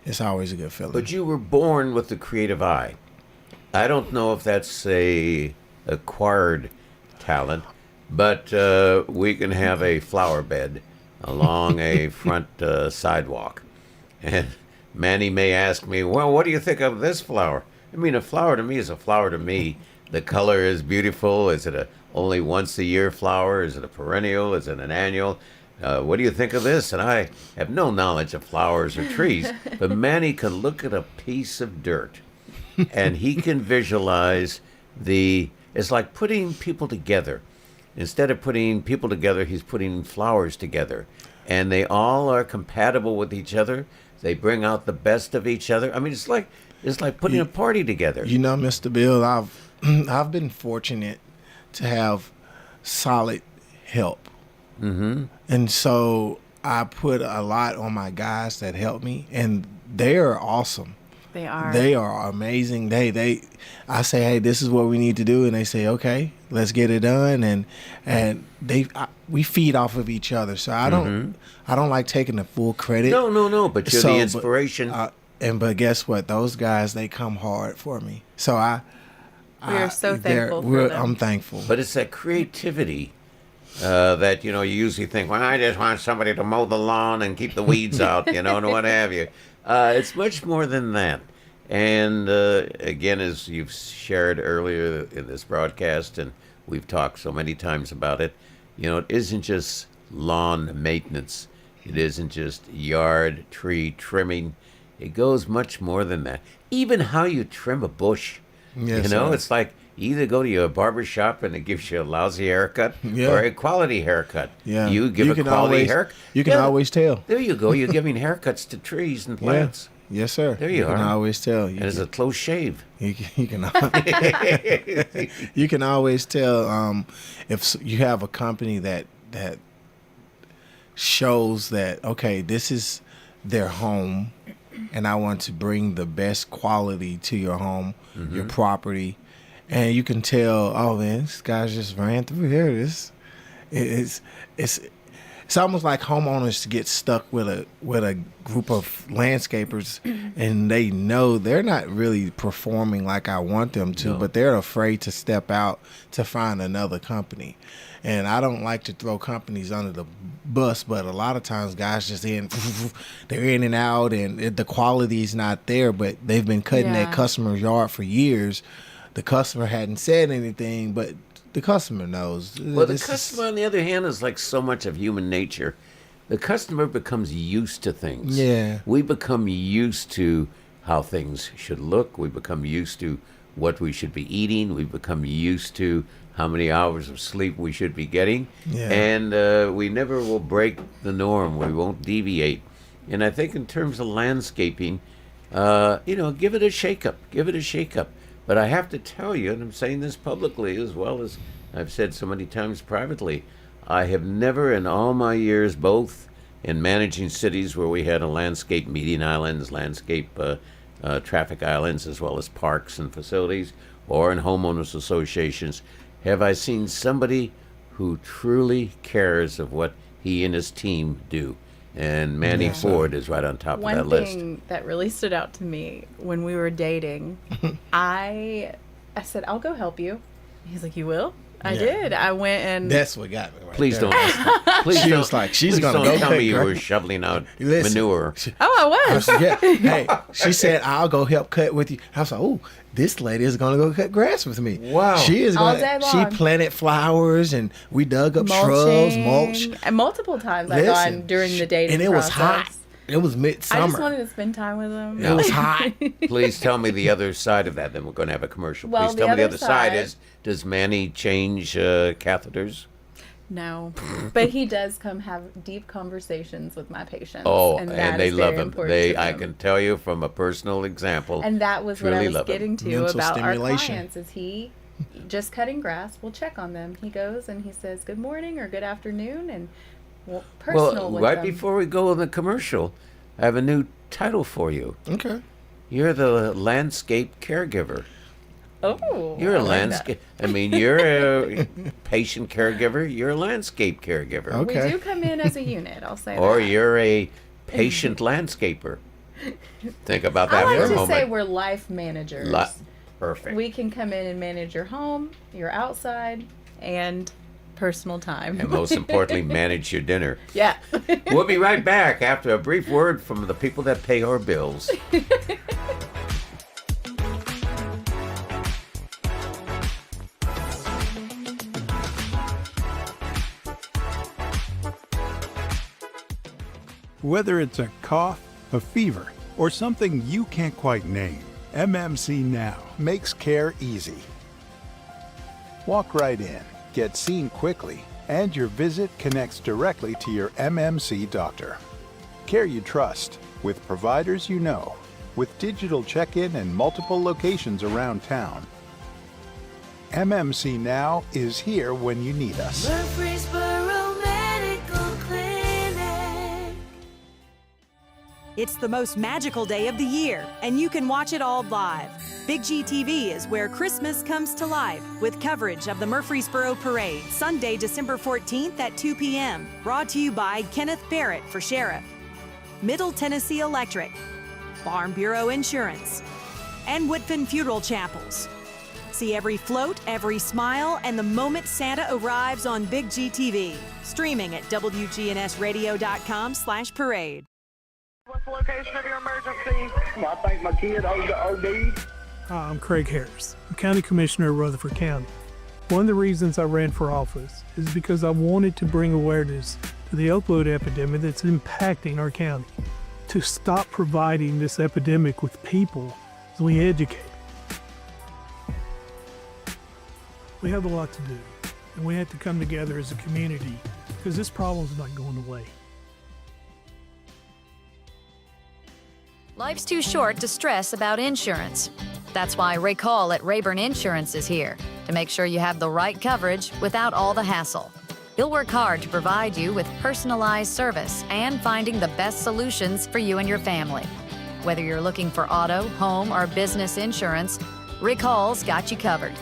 it's always a good feeling. But you were born with the creative eye. I don't know if that's a acquired talent, but we can have a flower bed along a front sidewalk. And Manny may ask me, well, what do you think of this flower? I mean, a flower to me is a flower to me. The color is beautiful. Is it a only once a year flower? Is it a perennial? Is it an annual? What do you think of this? And I have no knowledge of flowers or trees, but Manny can look at a piece of dirt and he can visualize it's like putting people together. Instead of putting people together, he's putting flowers together. And they all are compatible with each other. They bring out the best of each other. I mean, it's like putting a party together. Mr. Bill, I've been fortunate to have solid help. And so I put a lot on my guys that help me, and they're awesome. They are. They are amazing. I say, hey, this is what we need to do, and they say, okay, let's get it done. And we feed off of each other. So I don't like taking the full credit. No. But you're the inspiration. But guess what? Those guys, they come hard for me. So we're so thankful for them. I'm thankful. But it's that creativity that, you usually think, well, I just want somebody to mow the lawn and keep the weeds out, and what have you. It's much more than that. And again, as you've shared earlier in this broadcast, and we've talked so many times about it, it isn't just lawn maintenance. It isn't just yard tree trimming. It goes much more than that. Even how you trim a bush. Yes, it's like you either go to your barber shop and it gives you a lousy haircut or a quality haircut. Yeah. You give a quality haircut. You can always tell. There you go. You're giving haircuts to trees and plants. Yes, sir. There you are. You can always tell. And it's a close shave. You can you can always tell if you have a company that shows that, okay, this is their home, and I want to bring the best quality to your home, your property, and you can tell, oh man, this guy's just ran through here. It's almost like homeowners get stuck with a group of landscapers, and they know they're not really performing like I want them to, but they're afraid to step out to find another company. And I don't like to throw companies under the bus, but a lot of times guys just they're in and out, and the quality is not there, but they've been cutting that customer's yard for years. The customer hadn't said anything, but the customer knows. Well, the customer, on the other hand, is like so much of human nature. The customer becomes used to things. Yeah. We become used to how things should look. We become used to what we should be eating. We become used to how many hours of sleep we should be getting. Yeah. And we never will break the norm. We won't deviate. And I think in terms of landscaping, give it a shake-up. Give it a shake-up. But I have to tell you, and I'm saying this publicly as well as I've said so many times privately, I have never in all my years, both in managing cities where we had a landscape median islands, landscape traffic islands, as well as parks and facilities, or in homeowners associations, have I seen somebody who truly cares of what he and his team do. And Manny Ford is right on top of that list. One thing that really stood out to me when we were dating, I said, I'll go help you. He's like, you will? I did. I went and... That's what got me right Please there. don't. She was like, she's going to go tell me you cut were grass. shoveling out Listen. manure. Oh, I was. Hey, she said, I'll go help cut with you. I was like, oh, this lady is going to go cut grass with me. Wow. She is All going. day She long. planted flowers and we dug up shrubs, mulch. And multiple times I've gone during the dating and it was process. hot. It was midsummer. I just wanted to spend time with him. It was hot. Please tell me the other side of that. Then we're going to have a commercial. Well, Please tell me the other other side side- is, does Manny change catheters? No, but he does come have deep conversations with my patients. Oh, and, and that they is love very him. important to I them. can tell you from a personal example. And that was what I truly was love him. getting to Mental about our stimulation. clients. Is he just cutting grass? We'll check on them. He goes and he says good morning or good afternoon, and personal Well, with right them. before we go on the commercial, I have a new title for you. Okay. You're the landscape caregiver. Oh, You're I a like landscape. I mean, you're a patient caregiver. You're a landscape caregiver. that. We do come in as a unit. I'll say Or that. you're a patient landscaper. Think about that I for like a to moment. say we're life managers. Perfect. We can come in and manage your home, your outside, and personal time. And most importantly, manage your dinner. Yeah. We'll be right back after a brief word from the people that pay our bills. Whether it's a cough, a fever, or something you can't quite name, MMC Now makes care easy. Walk right in, get seen quickly, and your visit connects directly to your MMC doctor. Care you trust, with providers you know, with digital check-in and multiple locations around town. MMC Now is here when you need us. Murfreesboro Medical Clinic. It's the most magical day of the year, and you can watch it all live. Big G TV is where Christmas comes to life with coverage of the Murfreesboro Parade, Sunday, December 14th at 2 p.m. Brought to you by Kenneth Barrett for Sheriff, Middle Tennessee Electric, Farm Bureau Insurance, and Woodfin Funeral Chapels. See every float, every smile, and the moment Santa arrives on Big G TV. Streaming at wgnsradio.com/parade. What's the location of your emergency? I think my kid OD'd. Hi, I'm Craig Harris, the County Commissioner of Rutherford County. One of the reasons I ran for office is because I wanted to bring awareness to the opioid epidemic that's impacting our county. To stop providing this epidemic with people as we educate. We have a lot to do, and we have to come together as a community because this problem's not going away. Life's too short to stress about insurance. That's why Ray Call at Rayburn Insurance is here to make sure you have the right coverage without all the hassle. He'll work hard to provide you with personalized service and finding the best solutions for you and your family. Whether you're looking for auto, home, or business insurance, Rick Hall's got you covered.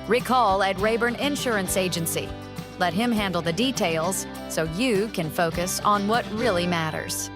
Rick Hall at Rayburn Insurance Agency. Let him handle the details so you can focus on what really matters.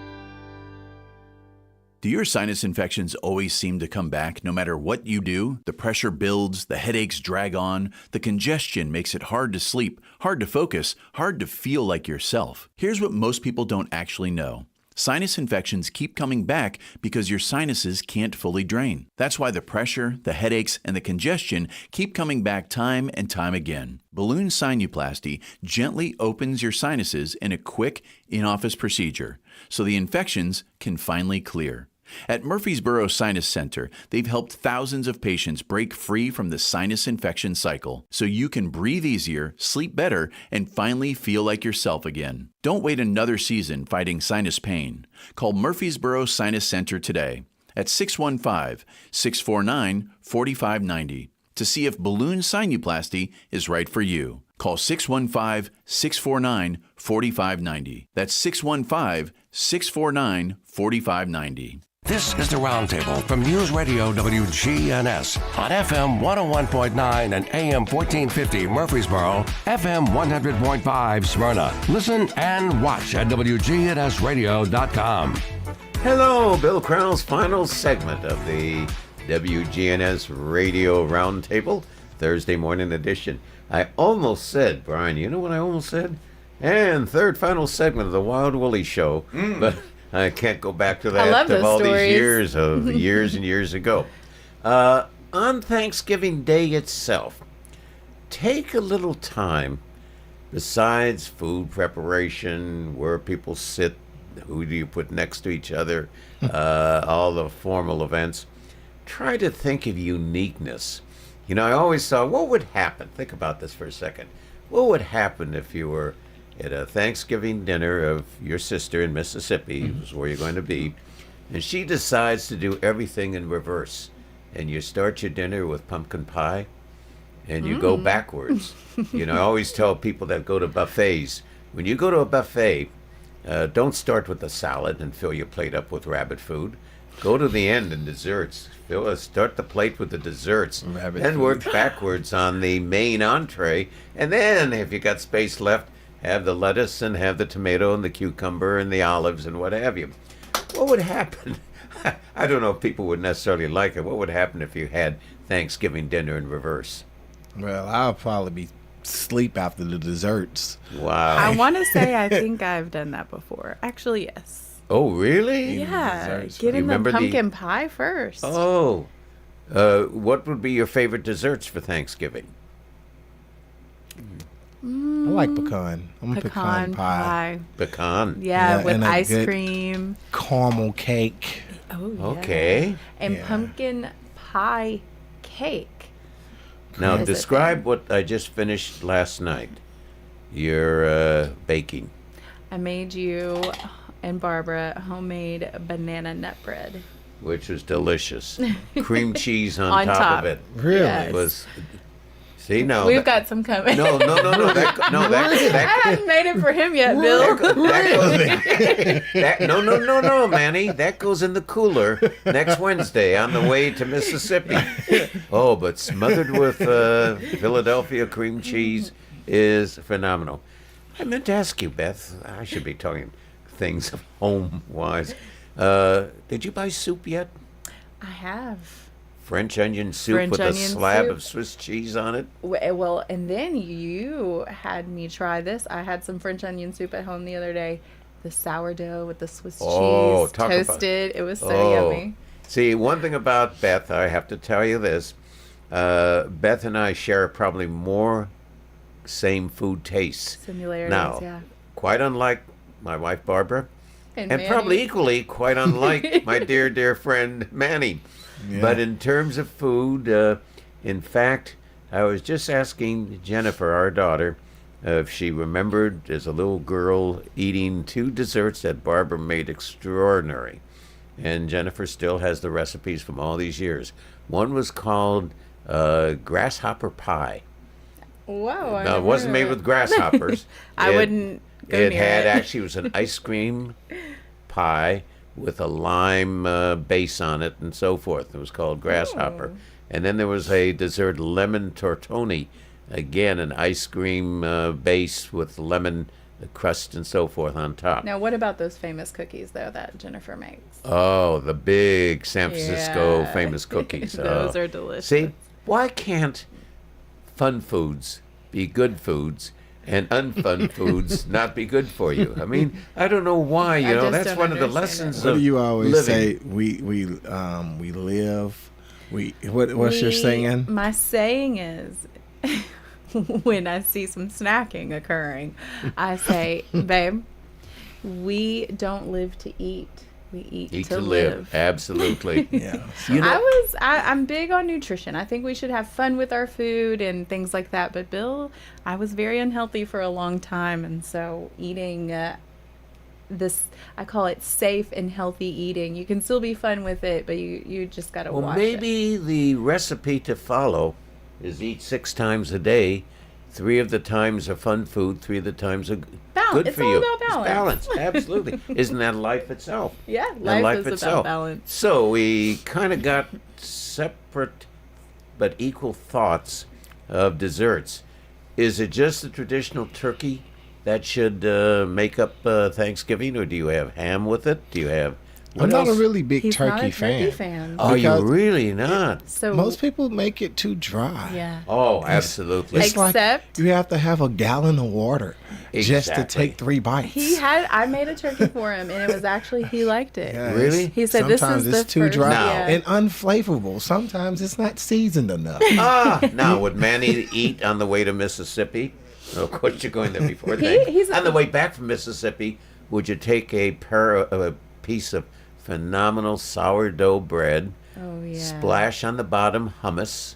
Do your sinus infections always seem to come back no matter what you do? The pressure builds, the headaches drag on, the congestion makes it hard to sleep, hard to focus, hard to feel like yourself. Here's what most people don't actually know. Sinus infections keep coming back because your sinuses can't fully drain. That's why the pressure, the headaches, and the congestion keep coming back time and time again. Balloon sinuplasty gently opens your sinuses in a quick, in-office procedure so the infections can finally clear. At Murfreesboro Sinus Center, they've helped thousands of patients break free from the sinus infection cycle so you can breathe easier, sleep better, and finally feel like yourself again. Don't wait another season fighting sinus pain. Call Murfreesboro Sinus Center today at 615-649-4590 to see if balloon sinuplasty is right for you. Call 615-649-4590. That's 615-649-4590. This is the Roundtable from News Radio WGNS on FM 101.9 and AM 1450 Murfreesboro, FM 100.5 Smyrna. Listen and watch at wgnsradio.com. Hello, Bill Kraus, final segment of the WGNS Radio Roundtable, Thursday morning edition. I almost said, Brian, you know what I almost said? And third final segment of the Wild Willie Show, but I can't go back to that of all stories. these years of years and years ago. On Thanksgiving Day itself, take a little time, besides food preparation, where people sit, who do you put next to each other, all the formal events, try to think of uniqueness. You know, I always thought, what would happen? Think about this for a second. What would happen if you were at a Thanksgiving dinner of your sister in Mississippi, was where you're going to be, and she decides to do everything in reverse, and you start your dinner with pumpkin pie, and you go backwards. You know, I always tell people that go to buffets, when you go to a buffet, don't start with the salad and fill your plate up with rabbit food. Go to the end in desserts. Start the plate with the desserts, then work backwards on the main entree, and then if you got space left, have the lettuce and have the tomato and the cucumber and the olives and what have you. What would happen? I don't know if people would necessarily like it. What would happen if you had Thanksgiving dinner in reverse? Well, I'll probably be sleep after the desserts. Wow. I want to say I think I've done that before. Actually, yes. Oh, really? Yeah. Get in the pumpkin pie first. Oh. What would be your favorite desserts for Thanksgiving? I like pecan. I'm a pecan pie. Pecan. Yeah, with and a ice good cream. Caramel cake. Oh, yeah. Okay. And pumpkin pie cake. Now, Is it describe what I just finished last night. Your baking. I made you and Barbara homemade banana nut bread. Which was delicious. Cream cheese on top of it. Really? Yes. Was. See, no. We've got some coming. No. I haven't made it for him yet, Bill. No, Manny. That goes in the cooler next Wednesday on the way to Mississippi. Oh, but smothered with Philadelphia cream cheese is phenomenal. I meant to ask you, Beth. I should be talking things home-wise. Did you buy soup yet? I have. French onion soup with a slab of Swiss cheese on it? Well, and then you had me try this. I had some French onion soup at home the other day. The sourdough with the Swiss cheese toasted. It was so yummy. See, one thing about Beth, I have to tell you this. Beth and I share probably more same food tastes. Similarities, now, yeah. quite unlike my wife Barbara, and Manny. probably equally quite unlike my dear friend Manny. Yeah. But in terms of food, in fact, I was just asking Jennifer, our daughter, if she remembered as a little girl eating two desserts that Barbara made extraordinary. And Jennifer still has the recipes from all these years. One was called grasshopper pie. Whoa. Now, it wasn't made with grasshoppers. I wouldn't go It near had it. actually, it was an ice cream pie with a lime base on it and so forth. It was called grasshopper. And then there was a dessert, lemon tortoni. Again, an ice cream base with lemon crust and so forth on top. Now, what about those famous cookies, though, that Jennifer makes? Oh, the big San Francisco Yeah. famous cookies. Those Oh. are delicious. See, why can't fun foods be good foods and unfun foods not be good for you? I mean, I don't know why. You know, that's one of the lessons What of do you always living. say? We live. What's your saying? My saying is, when I see some snacking occurring, I say, babe, we don't live to eat. We eat to live. Absolutely. Yeah. I'm big on nutrition. I think we should have fun with our food and things like that. But Bill, I was very unhealthy for a long time. And so eating this, I call it safe and healthy eating. You can still be fun with it, but you just got to watch it. Maybe the recipe to follow is eat 6 times a day 3 of the times are fun food, 3 of the times are good It's for all you. about balance. It's balance, absolutely. Isn't that life itself? Yeah, And life is about balance. So we kind of got separate but equal thoughts of desserts. Is it just the traditional turkey that should make up Thanksgiving, or do you have ham with it? Do you have... I'm not a really big He's not turkey a turkey fan. fan. Oh, Because you're really not? So most people make it too dry. Yeah. Oh, absolutely. It's like Except- you have to have a gallon of water just to Exactly. take 3 bites. I made a turkey for him, and it was actually, he liked it. Yeah, Really? He said this sometimes is it's the too first, dry yeah. and unflavorful. Sometimes it's not seasoned enough. Now, would Manny eat on the way to Mississippi? Oh, of course, you're going there before he's- on the way back from Mississippi, would you take a piece of phenomenal sourdough bread, Oh, yeah. splash on the bottom hummus,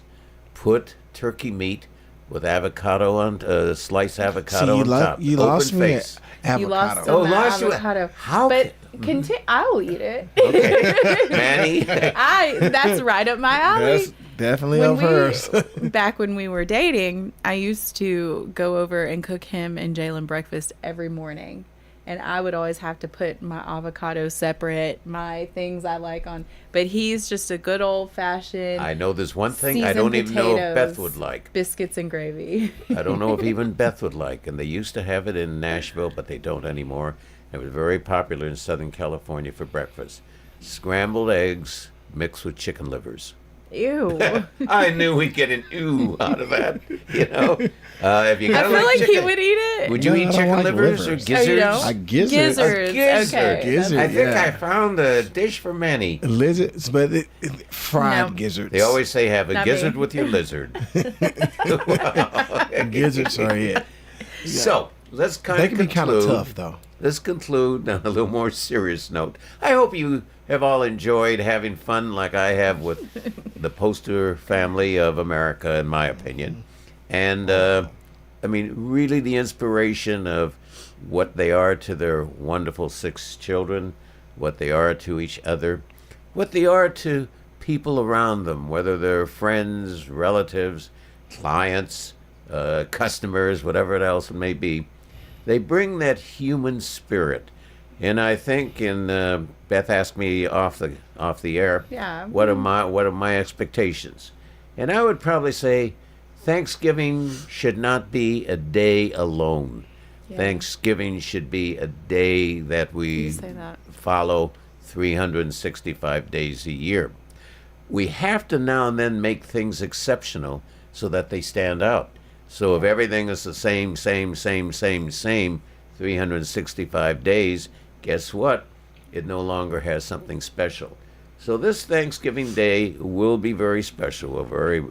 put turkey meat with avocado on sliced avocado on top. You Open lost me face. at You avocado. lost some lost you at- avocado. How But I'll eat it. Okay, Manny. That's right up my alley. That's definitely When of hers. Back when we were dating, I used to go over and cook him and Jalen breakfast every morning. And I would always have to put my avocado separate, my things I like on. But he's just a good old fashioned. I know there's one thing I seasoned don't even know if potatoes, Beth would like. Biscuits and gravy. I don't know if even Beth would like. And they used to have it in Nashville, but they don't anymore. It was very popular in Southern California for breakfast. Scrambled eggs mixed with chicken livers. Ew. I knew we'd get an ooh out of that. You know, if you I gotta feel like chicken, he would eat it. Would you No, eat I don't chicken like livers or livers. gizzards? Oh, you don't? A gizzard. Gizzards. A gizzard. Okay. Gizzard, I think yeah. I found a dish for Manny. Lizards, but fried No. gizzards. They always say have a Not gizzard me. with your lizard. Gizzards are it. So let's kind They of can be kind of tough, though. Let's conclude on a little more serious note. I hope you have all enjoyed having fun like I have with the poster family of America, in my opinion. And, I mean, really the inspiration of what they are to their wonderful 6 children, what they are to each other, what they are to people around them, whether they're friends, relatives, clients, customers, whatever else it may be. They bring that human spirit, and I think. And Beth asked me off the air, Yeah. what are my expectations? And I would probably say, Thanksgiving should not be a day alone. Yeah. Thanksgiving should be a day that we You say that. follow 365 days a year. We have to now and then make things exceptional so that they stand out. So if everything is the same 365 days, guess what? It no longer has something special. So this Thanksgiving Day will be very special. We're very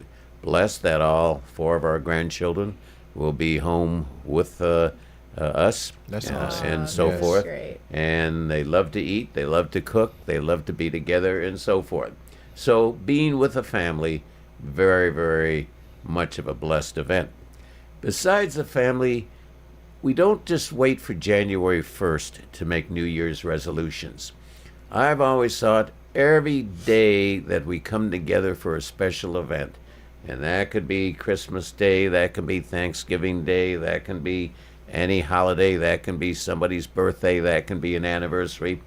blessed that all 4 of our grandchildren will be home with us. That's awesome. And so Yes. forth. Great. And they love to eat, they love to cook, they love to be together, and so forth. So being with a family, very, very much of a blessed event. Besides the family, we don't just wait for January 1st to make New Year's resolutions. I've always thought every day that we come together for a special event, and that could be Christmas Day, that can be Thanksgiving Day, that can be any holiday, that can be somebody's birthday, that can be an anniversary.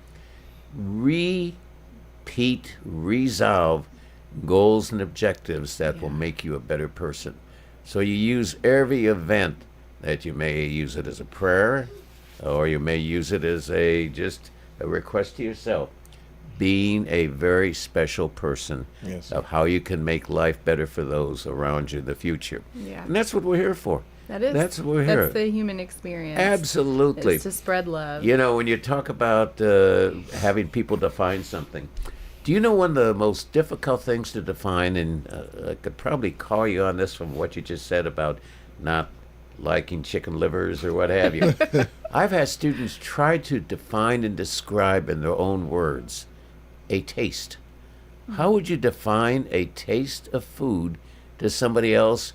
Repeat, resolve goals and objectives that will make you a better person. So you use every event that you may use it as a prayer, or you may use it as just a request to yourself. Being a very special person Yes. of how you can make life better for those around you in the future. Yeah. And that's what we're here for. That's what we're here. That's the human experience. Absolutely. It's to spread love. You know, when you talk about having people define something, do you know one of the most difficult things to define, and I could probably call you on this from what you just said about not liking chicken livers or what have you. I've had students try to define and describe in their own words a taste. How would you define a taste of food to somebody else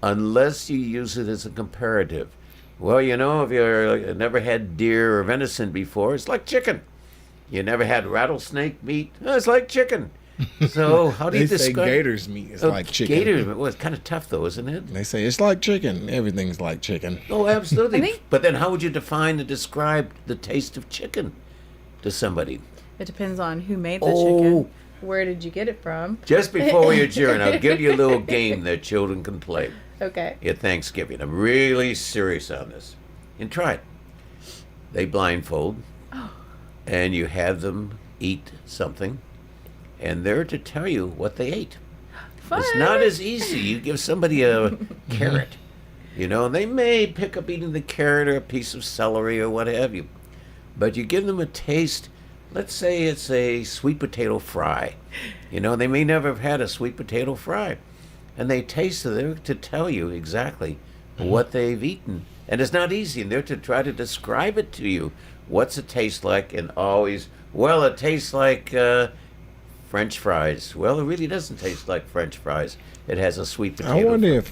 unless you use it as a comparative? Well, you know, if you've never had deer or venison before, it's like chicken. You never had rattlesnake meat? It's like chicken. So how do you They say describe gator's meat is like chicken. Gator's meat, well, it's kind of tough though, isn't it? They say it's like chicken. Everything's like chicken. Oh, absolutely. But then how would you define and describe the taste of chicken to somebody? It depends on who made the chicken. Where did you get it from? Just before we adjourn, I'll give you a little game that children can play Okay. at Thanksgiving. I'm really serious on this. And try it. They blindfold, and you have them eat something, and they're to tell you what they ate. Fun. It's not as easy. You give somebody a carrot, they may pick up eating the carrot or a piece of celery or what have you, but you give them a taste. Let's say it's a sweet potato fry. They may never have had a sweet potato fry, and they taste it. They're to tell you exactly what they've eaten. And it's not easy, and they're to try to describe it to you. What's it taste like? And always, well, it tastes like French fries. Well, it really doesn't taste like French fries. It has a sweet potato. I wonder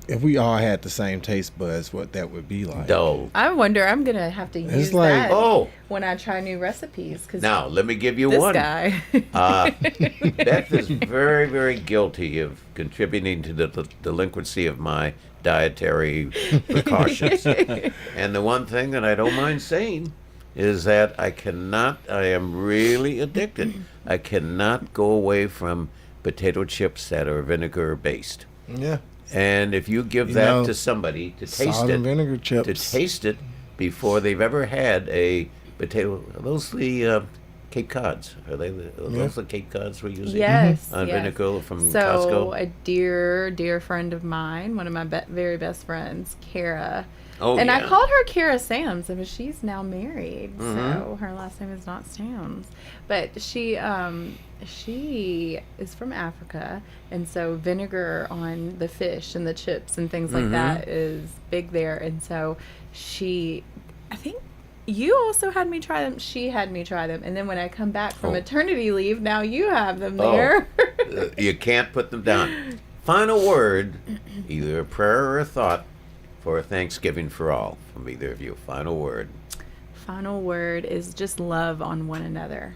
if we all had the same taste buds, what that would be like. No. I wonder. I'm gonna have to use like- that when I try new recipes. Cause Now, let me give you this one. guy. Beth is very, very guilty of contributing to the delinquency of my dietary precautions. And the one thing that I don't mind saying is that I am really addicted. I cannot go away from potato chips that are vinegar based. Yeah. And if you give that to somebody to taste salt it, and vinegar chips. before they've ever had a potato, are those the Cape Cods? Are those the Cape Cods we're using? Yes. On vinegar from so Costco? a dear friend of mine, one of my very best friends, Kara. Oh, and yeah. I called her Kara Sams, but she's now married, so Mhm. her last name is not Sams. But she is from Africa, and so vinegar on the fish and the chips and things like Mhm. that is big there. And so I think you also had me try them. She had me try them, and then when I come back from maternity leave, now you have them there. You can't put them down. Final word, either a prayer or a thought for Thanksgiving for all from either of you. Final word. Final word is just love on one another.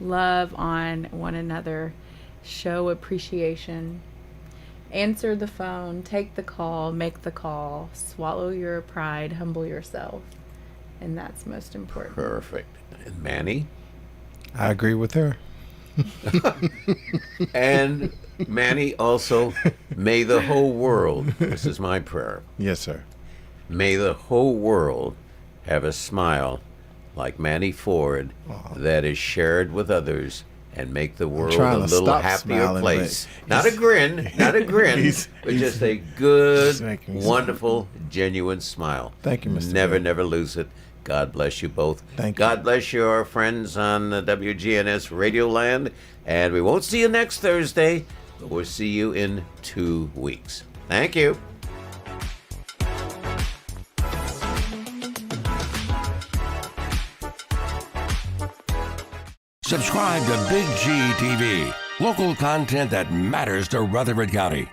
Love on one another. Show appreciation. Answer the phone. Take the call. Make the call. Swallow your pride. Humble yourself. And that's most important. Perfect. And Manny? I agree with her. And Manny also, may the whole world, this is my prayer. Yes, sir. May the whole world have a smile like Manny Ford that is shared with others and make the world a little happier place. Not a grin, but just a good, wonderful, genuine smile. Thank you, Mr. Never lose it. God bless you both. Thank you. God bless you, our friends on WGNS Radio Land. And we won't see you next Thursday, but we'll see you in 2 weeks. Thank you. Subscribe to Big G TV, local content that matters to Rutherford County.